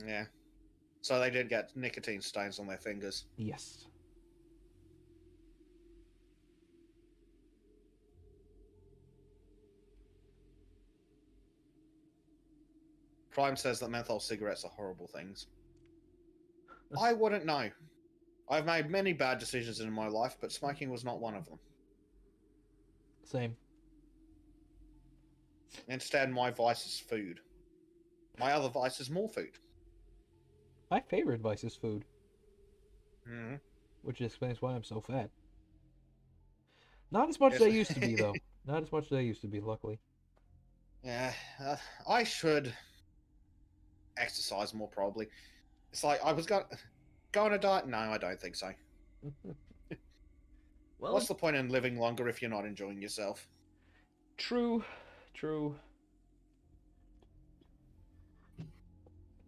Yeah. So they did get nicotine stains on their fingers. Yes. Prime says that menthol cigarettes are horrible things. I wouldn't know. I've made many bad decisions in my life, but smoking was not one of them. Same. Instead, my vice is food. My other vice is more food. My favorite vice is food, Mm-hmm. which explains why I'm so fat. Not as much as I used to be, though. Not as much as I used to be, luckily. Yeah, I should exercise more, probably. It's like I was going on a diet. No, I don't think so. Well, What's the point in living longer if you're not enjoying yourself? true, true.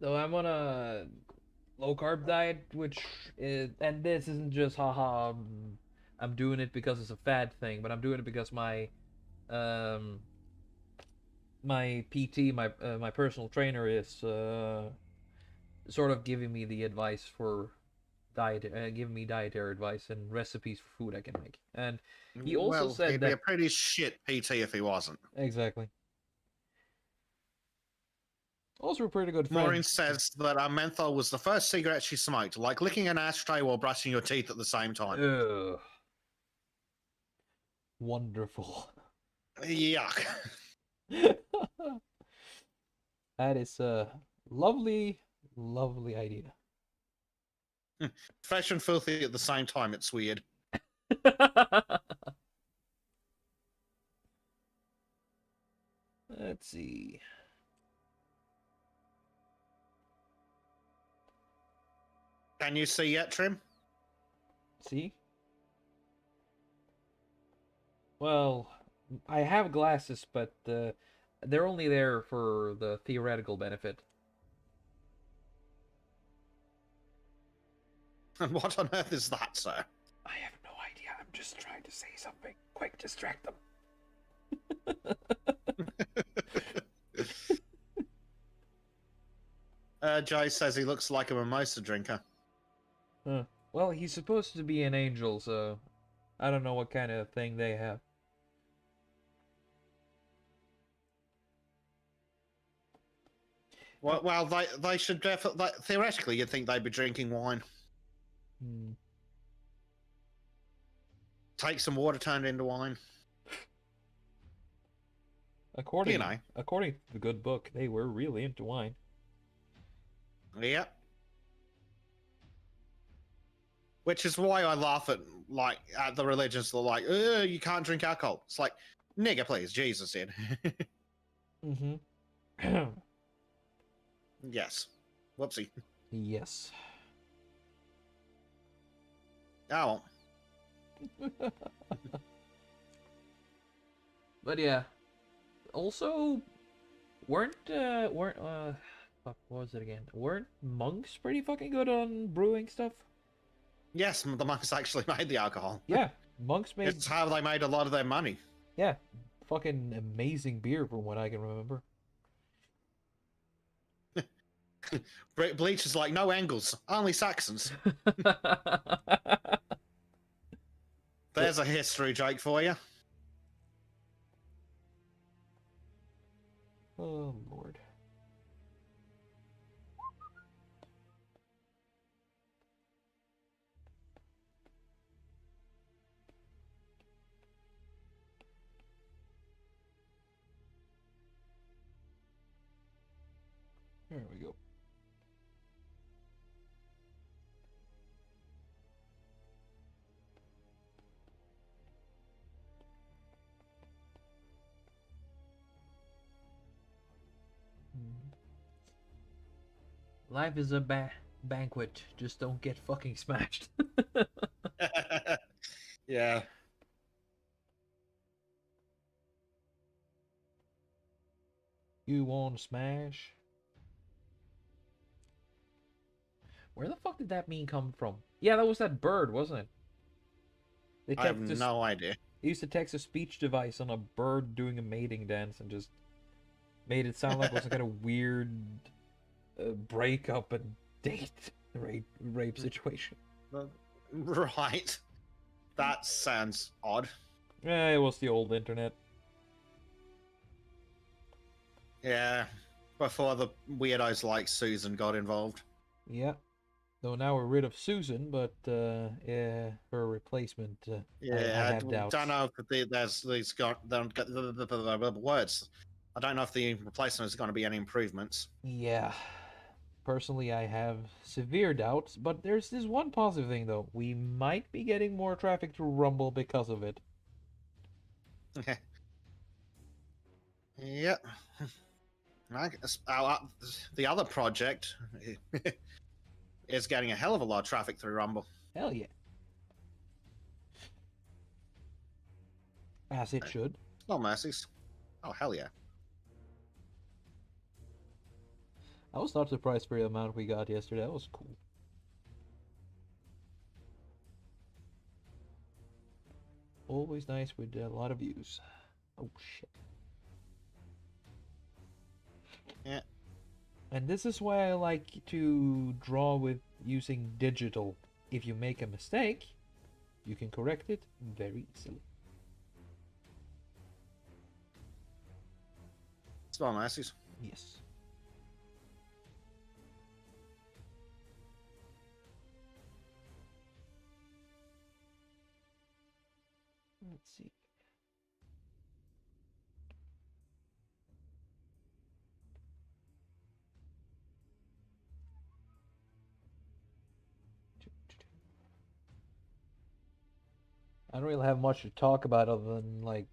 Though I'm on a low carb diet, which is, and this isn't just haha, I'm doing it because it's a fad thing, but I'm doing it because um, my PT, my personal trainer is sort of giving me the advice for giving me dietary advice and recipes for food I can make. And he also Well, said he'd be that a pretty shit PT if he wasn't. exactly. Also, a pretty good Maureen friend. says that menthol was the first cigarette she smoked, like licking an ashtray while brushing your teeth at the same time. Ugh. Wonderful. Yuck. That is a lovely, lovely idea. Fresh and filthy at the same time, it's weird. Let's see. Can you see yet, Trym? See? Well, I have glasses, but they're only there for the theoretical benefit. And what on earth is that, sir? I have no idea. I'm just trying to say something. Quick, distract them. Jay says he looks like a mimosa drinker. Huh. Well, he's supposed to be an angel, so I don't know what kind of thing they have. Well, they should definitely. Theoretically, you'd think they'd be drinking wine. Hmm. Take some water, turn it into wine. According know. according to the good book, they were really into wine. Yep. Which is why I laugh at the religions that are like, you can't drink alcohol. It's like, nigga, please, Jesus did. Mm-hmm. Yes. Whoopsie. Yes. Oh. But yeah. Also, weren't fuck, what was it again? Weren't monks pretty fucking good on brewing stuff? Yes, the monks actually made the alcohol. Yeah, monks made. It's how they made a lot of their money. Yeah, fucking amazing beer from what I can remember. Bleach is like, no Angles, only Saxons. There's a history joke for you. Oh, Lord. There we go. Life is a banquet. Just don't get fucking smashed. Yeah. You want to smash? Where the fuck did that meme come from? Yeah, that was that bird, wasn't it? They I have kept just, no idea. they used to text a speech device on a bird doing a mating dance and just made it sound like it was some kind of weird breakup and date rape situation. Right. That sounds odd. Yeah, it was the old internet. Yeah. Before the weirdos like Susan got involved. Yeah. Though now we're rid of Susan, but yeah, her replacement. I have doubts. Don't know if there's got the words. I don't know if the replacement is going to be any improvements. Yeah. Personally, I have severe doubts, but there's this one positive thing though. We might be getting more traffic to Rumble because of it. Yep. I guess, the other project is getting a hell of a lot of traffic through Rumble. Hell yeah. As it should. Oh, mercies. Oh, hell yeah. I was not surprised for the amount we got yesterday. That was cool. Always nice with a lot of views. Oh shit. Yeah. And this is why I like to draw with using digital. If you make a mistake, you can correct it very easily. Small mercies. Yes. Let's see. I don't really have much to talk about other than, like,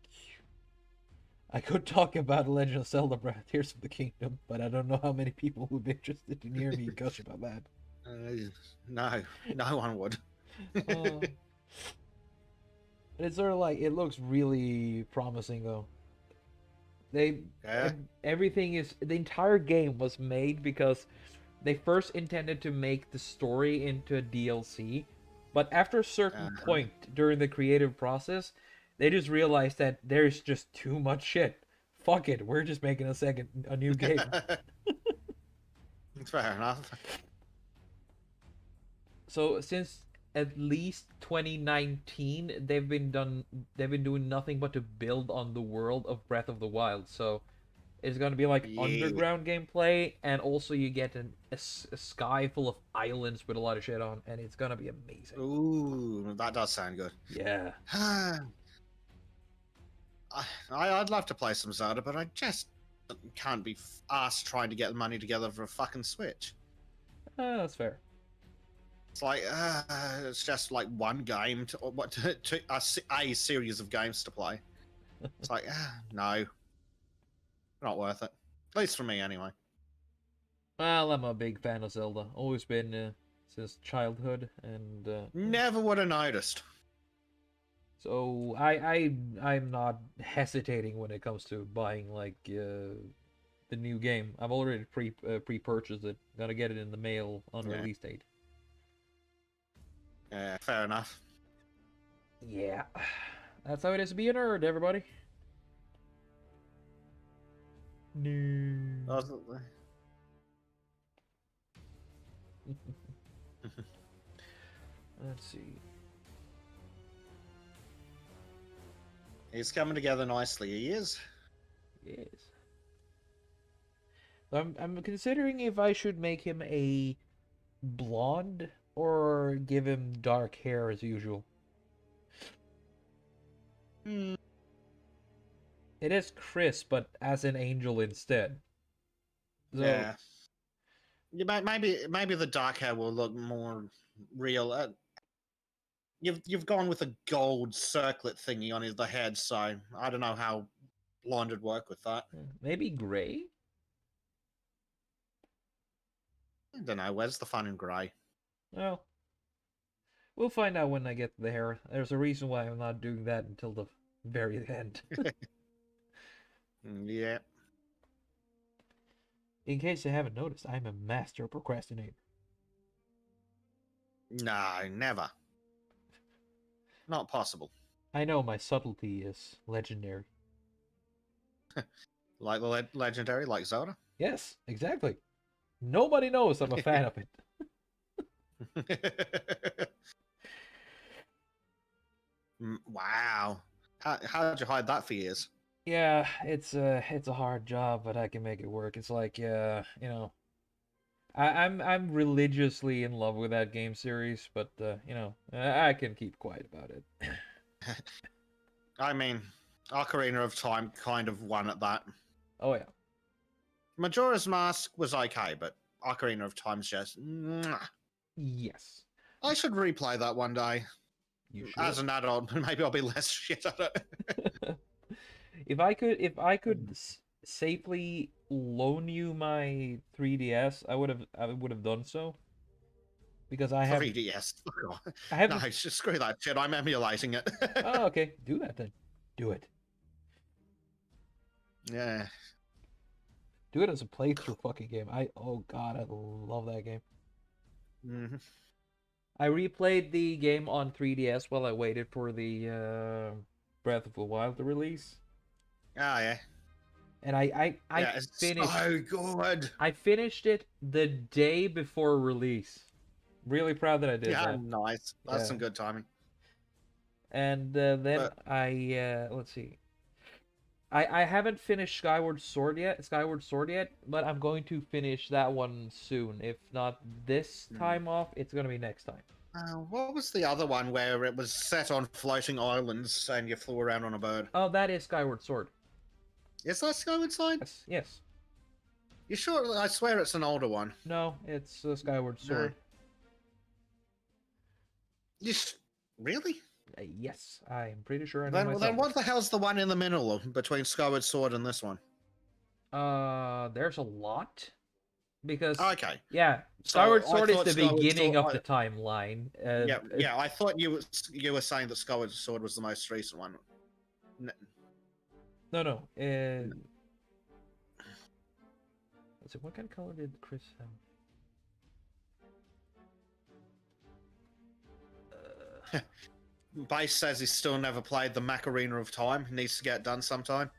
I could talk about Legend of Zelda Breath Tears of the Kingdom, but I don't know how many people would be interested in hearing me gush about that. No one would. It's sort of like, it looks really promising though. Everything is, the entire game was made because they first intended to make the story into a DLC, but after a certain point during the creative process, they just realized that there's just too much shit. Fuck it, we're just making a new game. Fair enough. So since at least 2019, they've been doing nothing but to build on the world of Breath of the Wild. So It's gonna be like Yeah. underground gameplay, and also you get a sky full of islands with a lot of shit on, and it's gonna be amazing. Ooh, that does sound good. Yeah. I'd love to play some Zelda, but I just can't be asked trying to get the money together for a fucking Switch. That's fair. It's like it's just like one game to a series of games to play. It's like no, not worth it. At least for me, anyway. Well, I'm a big fan of Zelda. Always been since childhood, and Never would have noticed. so I'm not hesitating when it comes to buying like the new game. I've already pre-purchased it. Gonna get it in the mail on release date. Yeah, fair enough. Yeah, that's how it is to be a nerd, everybody. No. Let's see. He's coming together nicely. He is. Yes. I'm considering if I should make him a blonde or give him dark hair as usual. Hmm. It is Chris, but as an angel instead. So, Yeah. Maybe the dark hair will look more real. You've gone with a gold circlet thingy on the head, so I don't know how blonde would work with that. maybe gray? I don't know. Where's the fun in grey? Well, we'll find out when I get the hair. There's a reason why I'm not doing that until the very end. Yeah. In case you haven't noticed, I'm a master procrastinator. No, never. Not possible. I know my subtlety is legendary. Like the legendary, like Zelda. Yes, exactly. Nobody knows I'm a fan of it. Wow. How did you hide that for years? Yeah, it's a hard job, but I can make it work. It's like I'm religiously in love with that game series, but I can keep quiet about it. I mean, Ocarina of Time kind of won at that. Oh yeah. Majora's Mask was okay, but Ocarina of Time's just. Mwah. Yes. I should replay that one day. You should. As an adult, maybe I'll be less shit at it. If I could safely loan you my 3DS, I would have done so. Because I have 3DS. I have No, just screw that shit. I'm emulating it. Oh, okay. Do that then. Do it. Yeah. Do it as a playthrough fucking game. Oh god, I love that game. Mm-hmm. I replayed the game on 3DS while I waited for the Breath of the Wild to release. Oh yeah. And I Yeah, it's finished so good. I finished it the day before release. Really proud that I did Yeah, that. nice. That's Yeah. some good timing. And then But- let's see. I haven't finished Skyward Sword yet, but I'm going to finish that one soon. If not this time off, it's gonna be next time. What was the other one where it was set on floating islands and you flew around on a bird? Oh, that is Skyward Sword. Is that Skyward Sword? Yes, yes. You sure? I swear it's an older one. No, it's Skyward Sword. Really? Yes, I'm pretty sure I know myself. Then what the hell's the one in the middle between Skyward Sword and this one? There's a lot. Because Okay. yeah, So, Skyward I Sword is thought the Skyward beginning Sword- of the timeline. Yeah. I thought you were saying that Skyward Sword was the most recent one. No. Let's see, what kind of color did Chris have? Base says he's still never played the Macarena of Time. Needs to get done sometime.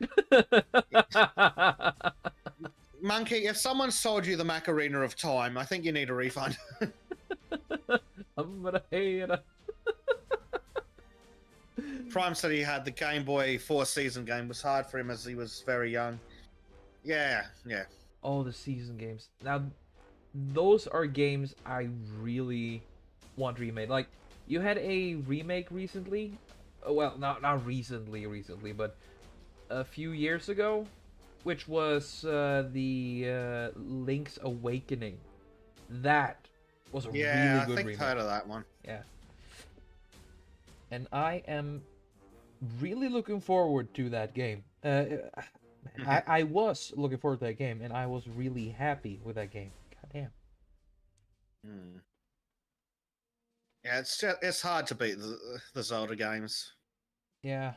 Monkey, if someone sold you the Macarena of Time, I think you need a refund. I'm gonna hate it. Prime said he had the Game Boy 4 season game. It was hard for him as he was very young. Yeah, yeah. Oh, the season games. Now, those are games I really want remade. Like, you had a remake recently. Well, not recently, but a few years ago, which was the Link's Awakening. That was a really Yeah, I good think I've remake. heard of that one. Yeah. And I am really looking forward to that game. I was looking forward to that game, and I was really happy with that game. God damn. Hmm. Yeah, it's hard to beat the Zelda games. Yeah.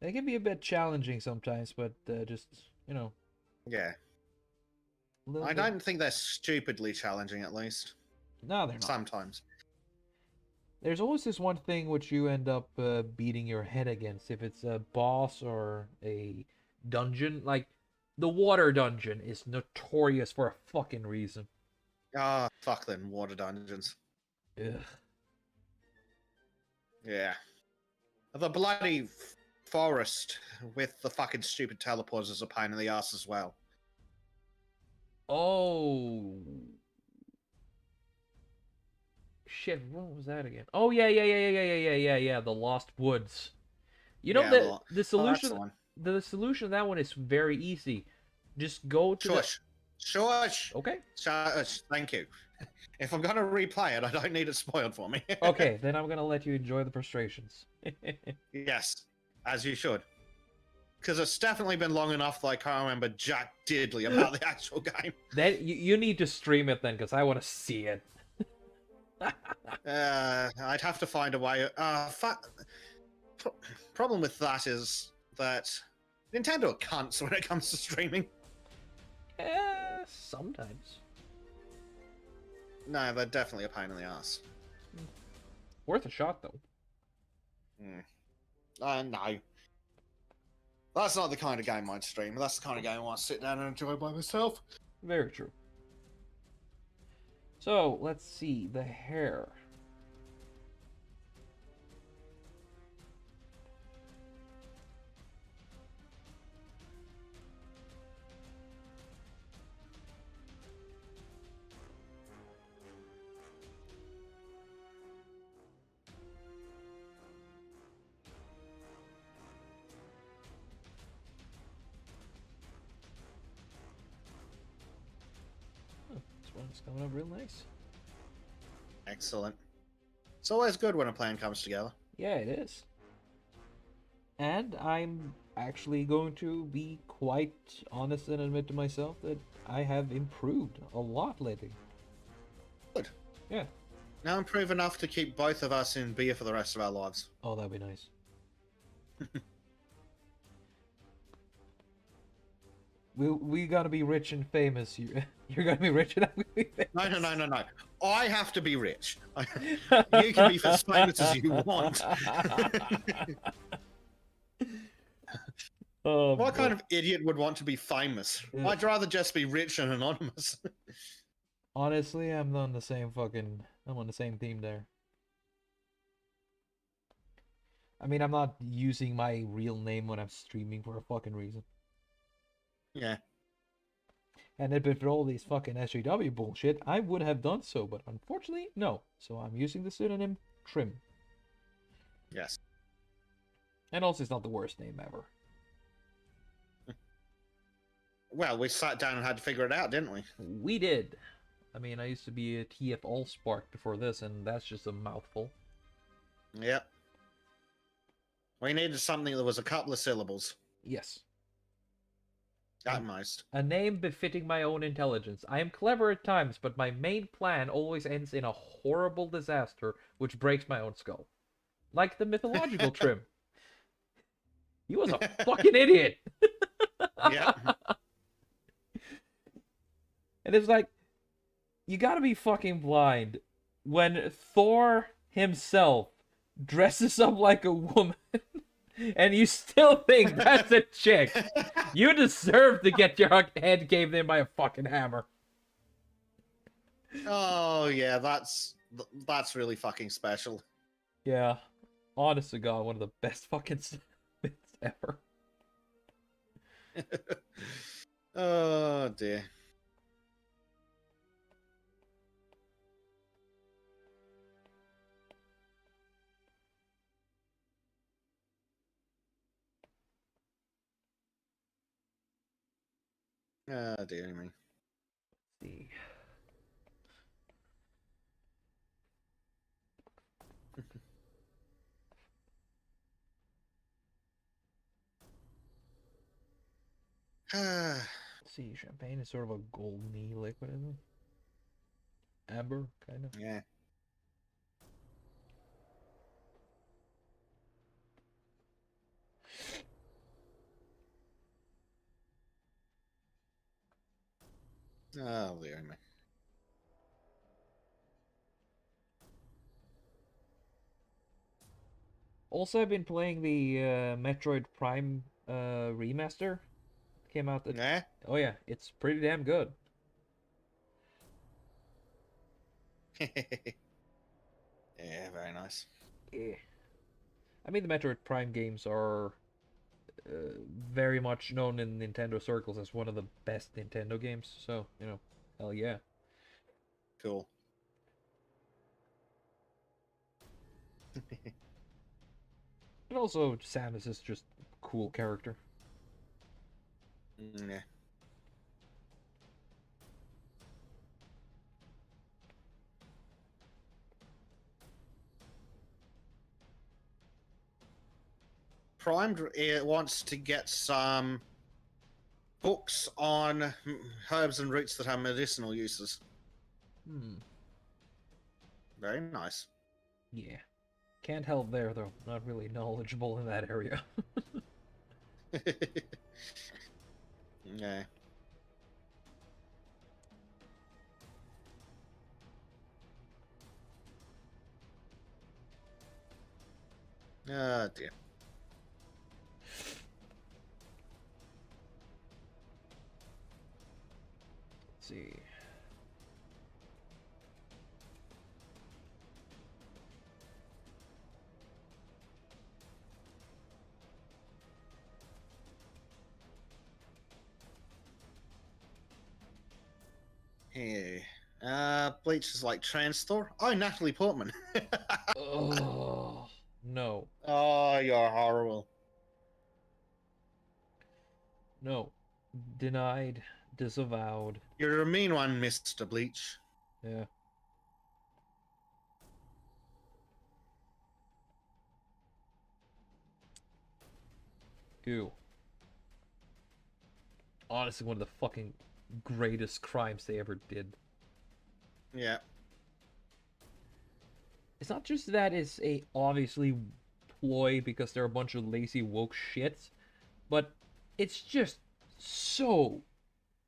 They can be a bit challenging sometimes, but just, you know, Yeah. a little I bit. don't think they're stupidly challenging, at least. No, they're not. Sometimes. There's always this one thing which you end up beating your head against. If it's a boss or a dungeon, like the water dungeon is notorious for a fucking reason. Ah, fuck them water dungeons. Ugh. Yeah. The bloody forest with the fucking stupid teleporters is a pain in the ass as well. Oh. Shit, what was that again? Oh yeah. The Lost Woods. You know Yeah, the well, the oh, that's the solution one. the solution to that one is very easy. Just go to Shush. Shush. the Okay. Shush. Thank you. If I'm gonna replay it, I don't need it spoiled for me. Okay, then I'm gonna let you enjoy the frustrations. Yes, as you should. Because it's definitely been long enough that I can't remember jack diddly about the actual game. Then you need to stream it then, because I want to see it. I'd have to find a way. Problem with that is that Nintendo are cunts when it comes to streaming. Sometimes. No, they're definitely a pain in the ass. Worth a shot though. No. That's not the kind of game I'd stream. That's the kind of game I want to sit down and enjoy by myself. Very true. So let's see the hair. This one's coming up real nice. Excellent. It's always good when a plan comes together. Yeah, it is. And I'm actually going to be quite honest and admit to myself that I have improved a lot lately. Good. Yeah. Now improve enough to keep both of us in beer for the rest of our lives. Oh, that'd be nice. We gotta be rich and famous. You're gonna be rich and I'm gonna be famous. No. I have to be rich. You can be as famous as you want. Oh, What boy. kind of idiot would want to be famous? Yeah. I'd rather just be rich and anonymous. Honestly, I'm on the same I'm on the same team there. I mean, I'm not using my real name when I'm streaming for a fucking reason. Yeah. And if it for all these fucking SJW bullshit, I would have done so, but unfortunately, no. So I'm using the pseudonym Trym. Yes. And also, it's not the worst name ever. Well, we sat down and had to figure it out, didn't we? We did. I mean, I used to be a TF Allspark before this, and that's just a mouthful. Yep. We needed something that was a couple of syllables, Yes. at most. A name befitting my own intelligence. I am clever at times, but my main plan always ends in a horrible disaster which breaks my own skull. Like the mythological Trym. He was a fucking idiot! Yeah. And it's like, you gotta be fucking blind when Thor himself dresses up like a woman and you still think that's a chick. You deserve to get your head caved in by a fucking hammer. Oh yeah, that's really fucking special. Yeah. Honest to God, one of the best fucking bits ever. Oh dear. Oh dear me. See. Ah, See, champagne is sort of a golden liquid, isn't it? Amber, kind of. yeah. Oh dear me. Also, I've been playing the Metroid Prime remaster. Came out. Yeah. Oh yeah, it's pretty damn good. Yeah, very nice. Eh. I mean, the Metroid Prime games are very much known in Nintendo circles as one of the best Nintendo games. So, hell yeah. Cool. And also, Samus is just a cool character. Yeah. Primed wants to get some books on herbs and roots that have medicinal uses. Hmm. Very nice. Yeah. Can't help there, though. Not really knowledgeable in that area. Yeah. Oh dear. Let's see. Hey. Bleach is like Transtor. Oh, Natalie Portman. Oh, no. Oh, you're horrible. No. Denied. Disavowed. You're a mean one, Mr. Bleach. Yeah. Ew. Honestly, one of the fucking greatest crimes they ever did. Yeah. It's not just that it's a obviously ploy because they're a bunch of lazy woke shits, but it's just so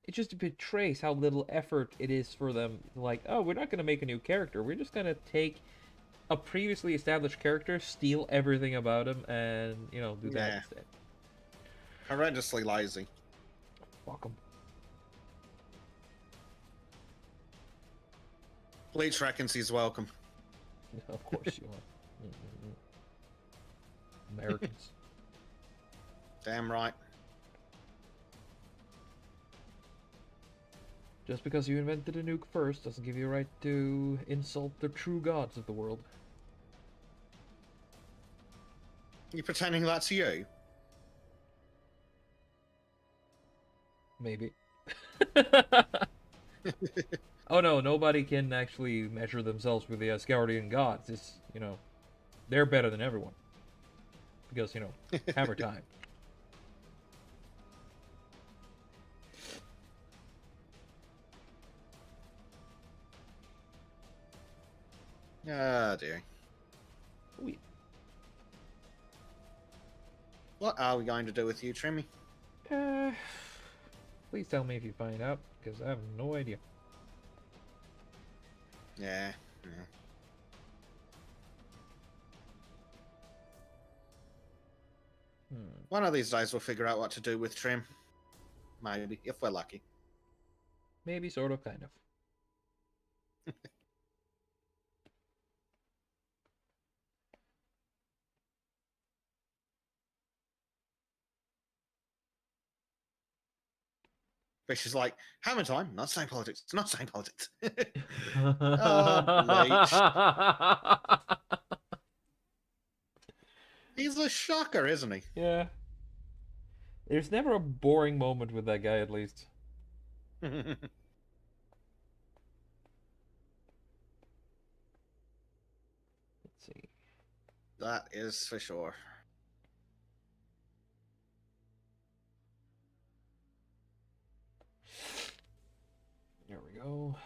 it just betrays how little effort it is for them. Like, oh, we're not gonna make a new character. We're just gonna take a previously established character, steal everything about him, and do that Yeah. instead. Horrendously lazy. Fuck them. Bleach reckons he's welcome. Of course you are. Americans. Damn right. Just because you invented a nuke first doesn't give you a right to insult the true gods of the world. You pretending that's you? Maybe. Oh no, nobody can actually measure themselves with the Asgardian gods. It's, they're better than everyone. Because, hammer time. Ah, dear. Ooh. What are we going to do with you, Trimmy? Please tell me if you find out, because I have no idea. Yeah. One of these days we'll figure out what to do with Trym. Maybe, if we're lucky. Maybe, sort of, kind of. Which is like, hammer time, not saying politics, not saying politics. Oh, Bleach. He's a shocker, isn't he? Yeah. There's never a boring moment with that guy, at least. Let's see. That is for sure. There we go.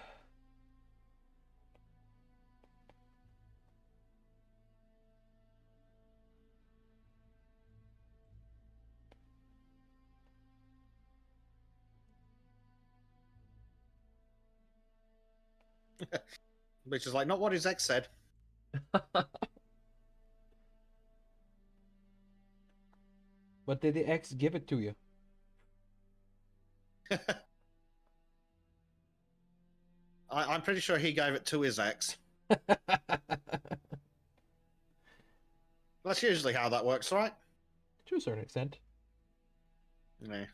Which is like, not what his ex said. But did the ex give it to you? I'm pretty sure he gave it to his ex. That's usually how that works, right? To a certain extent. Yeah.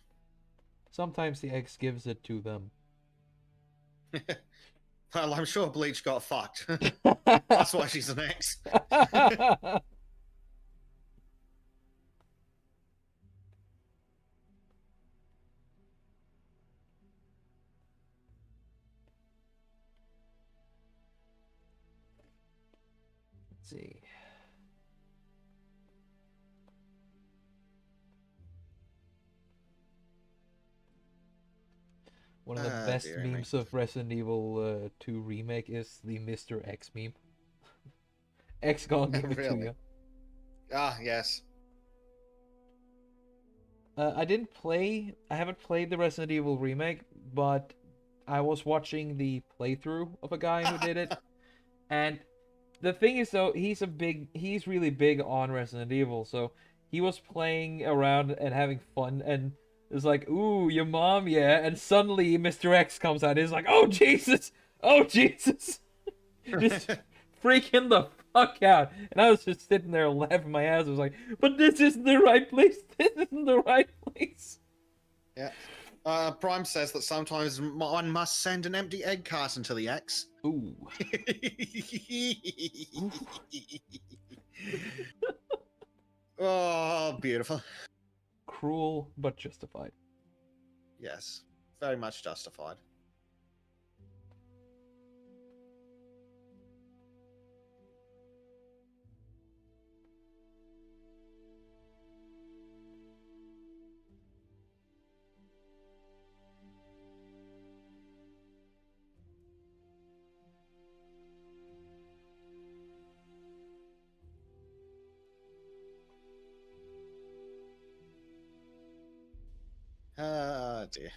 Sometimes the ex gives it to them. Well, I'm sure Bleach got fucked. That's why she's an ex. Let's see. One of the best dear me. memes of Resident Evil 2 Remake is the Mr. X meme. X gonna give it to Really? you. Ah, yes. I haven't played the Resident Evil Remake, but I was watching the playthrough of a guy who did it. And the thing is, though, he's really big on Resident Evil, so he was playing around and having fun, and it's like, ooh, your mom, yeah, and suddenly Mr. X comes out, and he's like, oh, Jesus! Oh, Jesus! Just freaking the fuck out. And I was just sitting there laughing my ass. I was like, but this isn't the right place. This isn't the right place. Yeah. Prime says that sometimes one must send an empty egg carton to the ex. Ooh. Oh, beautiful. Cruel, but justified. Yes. Very much justified. Ah, dear.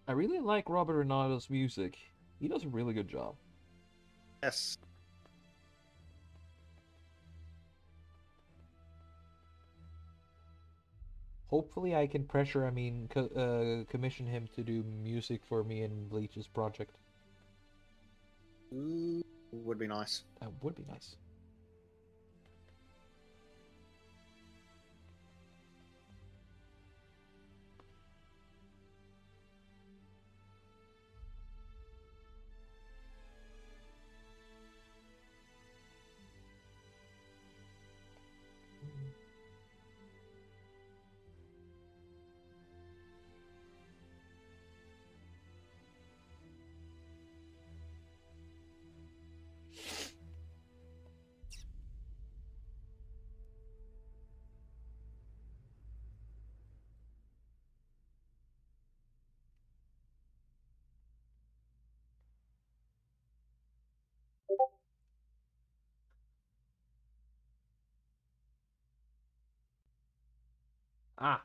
I really like Robert Renato's music. He does a really good job. Yes. Hopefully I can commission him to do music for me in Bleach's project. Ooh, would be nice. That would be nice. Ah,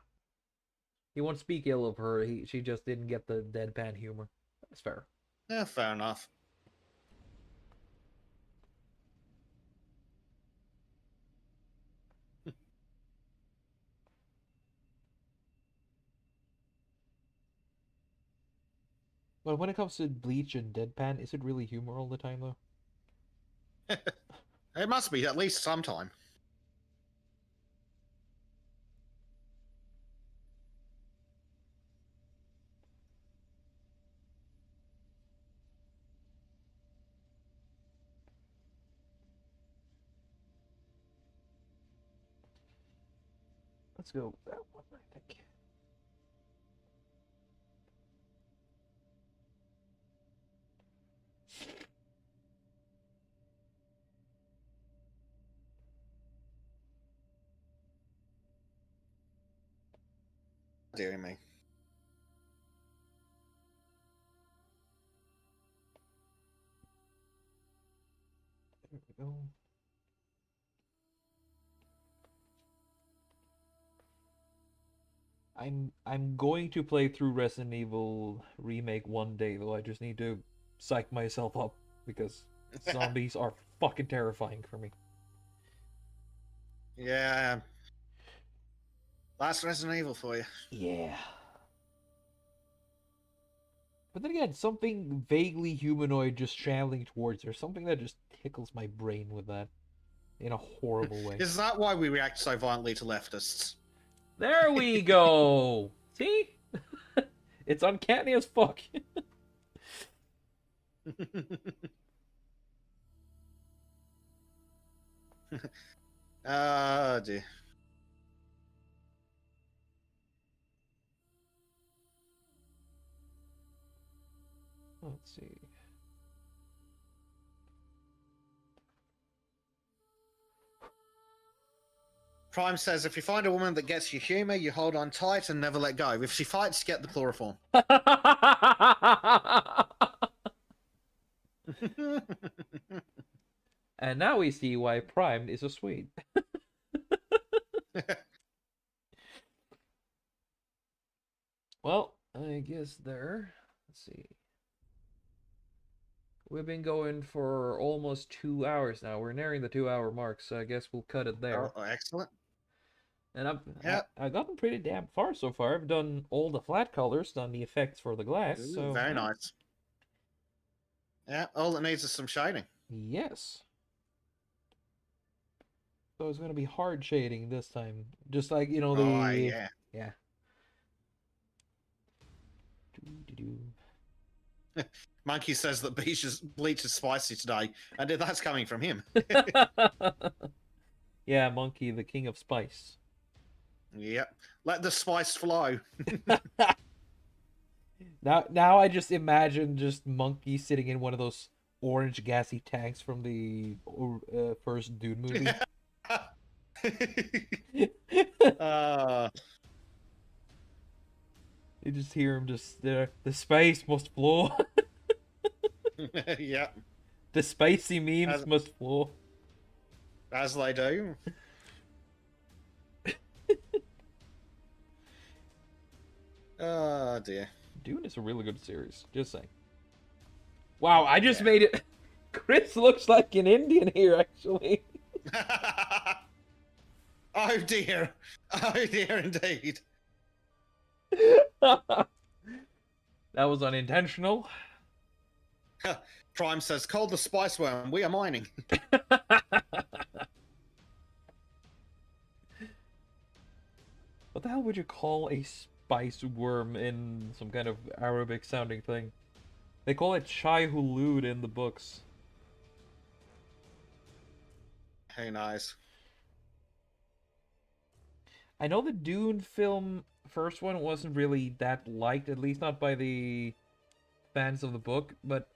he won't speak ill of her. She just didn't get the deadpan humor. That's fair. Yeah, fair enough. But when it comes to Bleach and Deadpan, is it really humor all the time, though? It must be at least sometime. Let's go with that one, I think. Dear me. There we go. I'm going to play through Resident Evil Remake one day, though. I just need to psych myself up because zombies are fucking terrifying for me. Yeah. That's Resident Evil for you. Yeah. But then again, something vaguely humanoid just traveling towards her, something that just tickles my brain with that in a horrible way. Is that why we react so violently to leftists? There we go. See? It's uncanny as fuck. Dear. Let's see. Prime says, if you find a woman that gets your humor, you hold on tight and never let go. If she fights, get the chloroform. And now we see why Prime is a Swede. Well, I guess there. Let's see. We've been going for almost 2 hours now. We're nearing the 2-hour mark, so I guess we'll cut it there. Oh, excellent. And Yep. I've gotten pretty damn far so far. I've done all the flat colors, done the effects for the glass. Ooh, So very nice. Yeah, all it needs is some shading. yes. So it's gonna be hard shading this time, just like the Oh, yeah. yeah. Doo-doo-doo. Monkey says that bleach is spicy today, and that's coming from him. Yeah, Monkey, the king of spice. Yep. Let the spice flow. Now I just imagine just Monkey sitting in one of those orange gassy tanks from the first Dune movie. You just hear him just there. The space must flow. Yep. The spicy memes must flow. As they do. Oh dear. Dune is a really good series. Just saying. Wow, I just made it. Chris looks like an Indian here, actually. Oh dear. Oh dear indeed. That was unintentional. Prime says, call the spice worm. We are mining. What the hell would you call a spice worm in some kind of Arabic sounding thing? They call it Shai Hulud in the books. Who knows? I know the Dune film first one wasn't really that liked, at least not by the fans of the book, but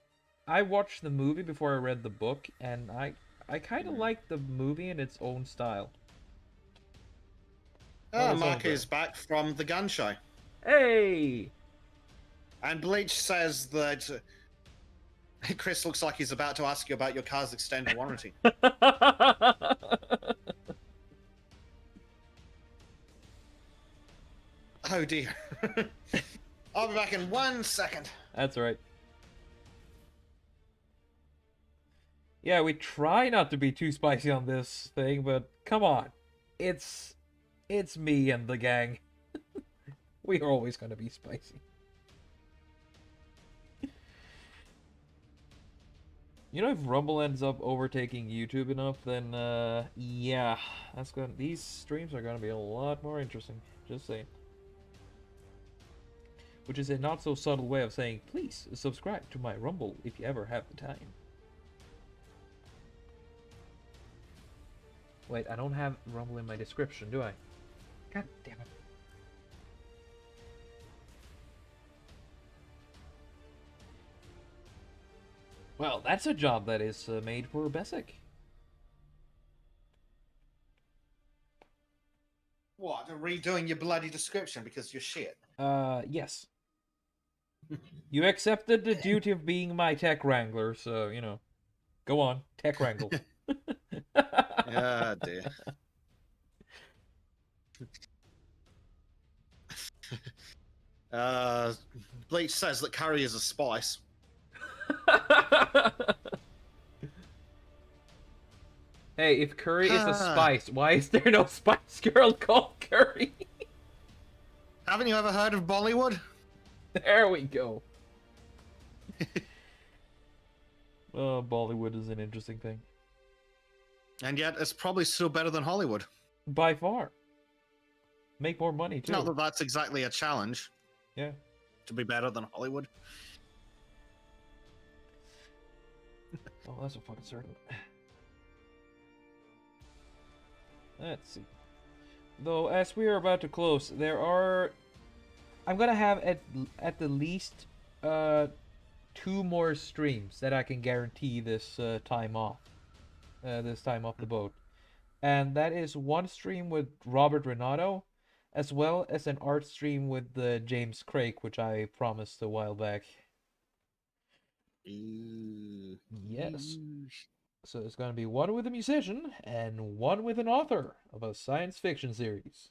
I watched the movie before I read the book, and I kind of liked the movie in its own style. Mark is back from the gun show. Hey! And Bleach says that Chris looks like he's about to ask you about your car's extended warranty. Oh dear. I'll be back in 1 second. That's right. Yeah, we try not to be too spicy on this thing, but come on. It's me and the gang. We are always gonna be spicy. You know, if Rumble ends up overtaking YouTube enough, then yeah, these streams are gonna be a lot more interesting. Just saying. Which is a not so subtle way of saying, please subscribe to my Rumble if you ever have the time. Wait, I don't have Rumble in my description, do I? God damn it. Well, that's a job that is made for Basic. What? Redoing your bloody description because you're shit. Yes. You accepted the duty of being my tech wrangler, so, you know. Go on, tech wrangle. Ah, dear. Bleach says that curry is a spice. Hey, if curry is a spice, why is there no Spice Girl called Curry? Haven't you ever heard of Bollywood? There we go. Bollywood is an interesting thing. And yet, it's probably still better than Hollywood. By far. Make more money, too. Not that that's exactly a challenge. Yeah. To be better than Hollywood. Oh, that's a fucking certain. Let's see. Though, as we are about to close, there are... I'm gonna have at the least 2 more streams that I can guarantee this time off. This time off the boat. And that is one stream with Robert Renato, as well as an art stream with James Craig, which I promised a while back. Ooh. Yes. So it's going to be one with a musician and one with an author of a science fiction series.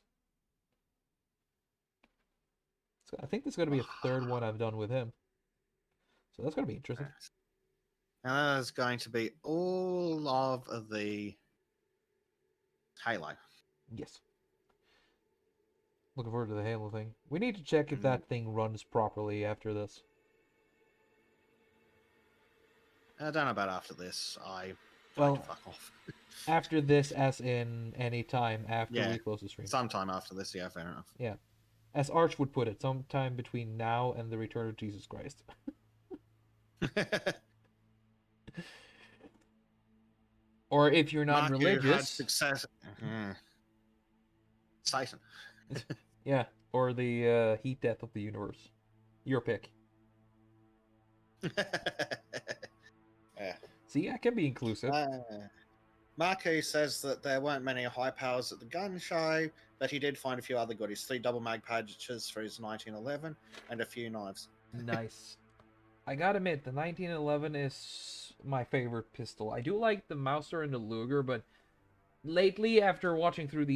So I think there's going to be a third one I've done with him. So that's going to be interesting. And that is going to be all of the Halo. Yes. Looking forward to the Halo thing. We need to check if that thing runs properly after this. I don't know about after this. Well, fuck off. After this, as in any time after Yeah, we close the stream. sometime after this, yeah, fair enough. Yeah. As Arch would put it, sometime between now and the return of Jesus Christ. Or if you're not Mark, you had religious... success. Satan. Yeah, or the heat death of the universe. Your pick. Yeah. See, I can be inclusive. Marco says that there weren't many high powers at the gun show, but he did find a few other goodies. 3 double mag patches for his 1911 and a few knives. Nice. I gotta admit, the 1911 is my favorite pistol. I do like the Mauser and the Luger, but lately, after watching through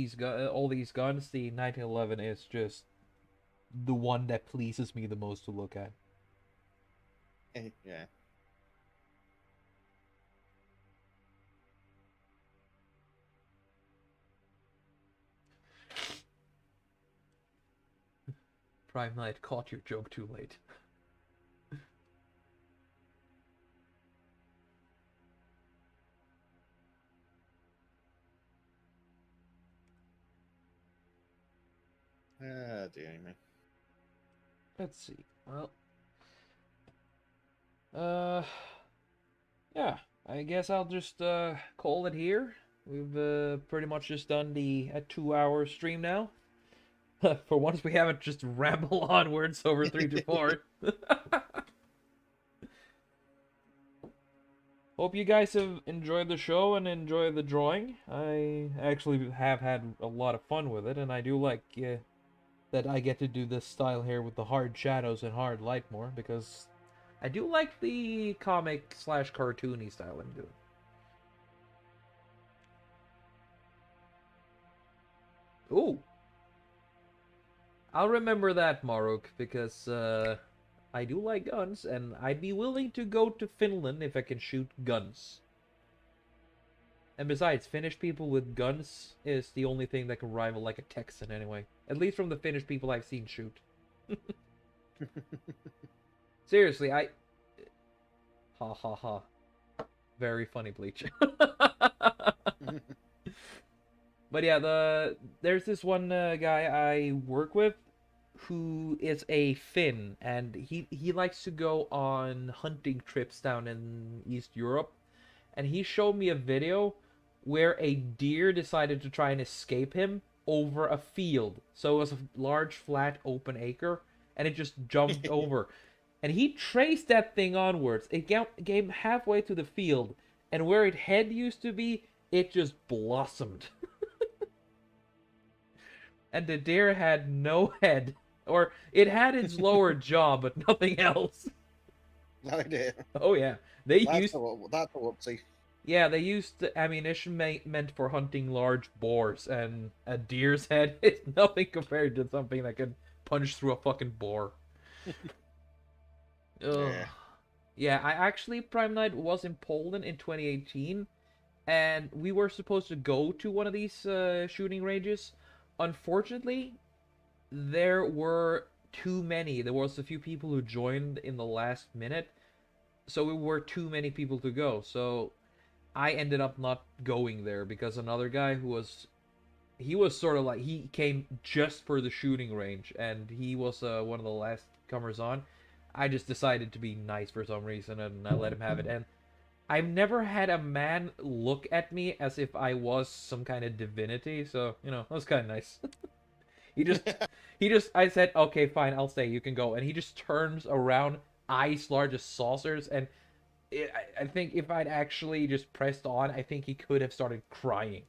all these guns, the 1911 is just the one that pleases me the most to look at. Yeah. Prime Knight caught your joke too late. Dear me. Let's see. Well, yeah. I guess I'll just call it here. We've pretty much just done a 2-hour stream now. For once, we haven't just rambled onwards over 3 to 4. Hope you guys have enjoyed the show and enjoyed the drawing. I actually have had a lot of fun with it, and I do like that I get to do this style here with the hard shadows and hard light more, because I do like the comic/cartoony style I'm doing. Ooh! I'll remember that, Maruk, because I do like guns, and I'd be willing to go to Finland if I can shoot guns. And besides, Finnish people with guns is the only thing that can rival like a Texan anyway. At least from the Finnish people I've seen shoot. Seriously, ha ha ha. Very funny, Bleach. But yeah, there's this one guy I work with who is a Finn, and he likes to go on hunting trips down in East Europe, and he showed me a video where a deer decided to try and escape him over a field. So it was a large, flat, open acre, and it just jumped over. And he traced that thing onwards. It came halfway to the field, and where its head used to be, it just blossomed. And the deer had no head. Or it had its lower jaw, but nothing else. No idea. Oh yeah. They used That's a whoopsie. Yeah, they used ammunition meant for hunting large boars, and a deer's head is nothing compared to something that could punch through a fucking boar. Ugh. Yeah. Yeah, I actually Prime Night was in Poland in 2018, and we were supposed to go to one of these shooting ranges. Unfortunately, there were too many. There was a few people who joined in the last minute, so we were too many people to go. So I ended up not going there because another guy he was sort of like, he came just for the shooting range, and he was one of the last comers on. I just decided to be nice for some reason, and I let him have it. And I've never had a man look at me as if I was some kind of divinity, so, you know, that was kind of nice. I said, okay, fine, I'll stay, you can go. And he just turns around, eyes large as saucers, and I think if I'd actually just pressed on, I think he could have started crying.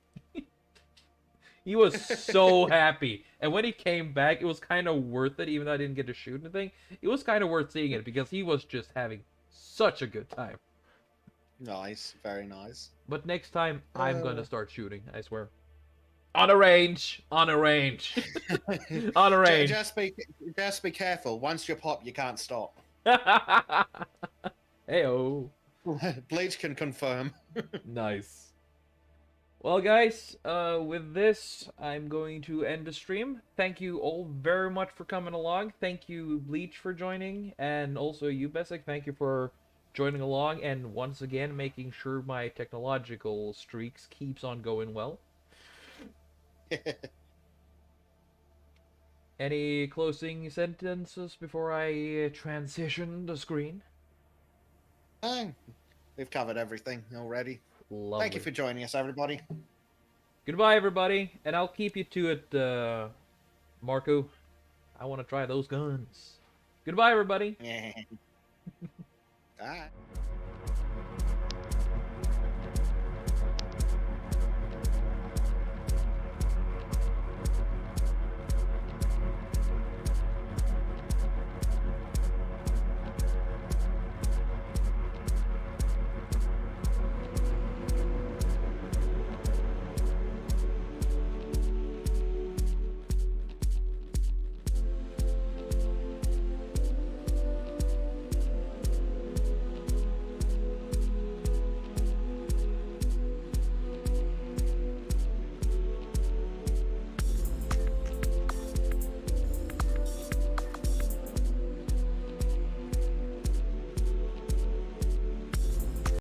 He was so happy. And when he came back, it was kind of worth it, even though I didn't get to shoot anything. It was kind of worth seeing it because he was just having such a good time. Nice, very nice. But next time, I'm gonna start shooting, I swear. On a range! On a range! On a range! Just be careful. Once you pop, you can't stop. Heyo. Bleach can confirm. Nice. Well, guys, with this, I'm going to end the stream. Thank you all very much for coming along. Thank you, Bleach, for joining. And also you, Besic, thank you for joining along. And once again, making sure my technological streaks keeps on going well. Any closing sentences before I transition the screen? We've covered everything already. Lovely. Thank you for joining us, everybody. Goodbye, everybody, and I'll keep you to it, Marco. I want to try those guns. Goodbye, everybody. Bye.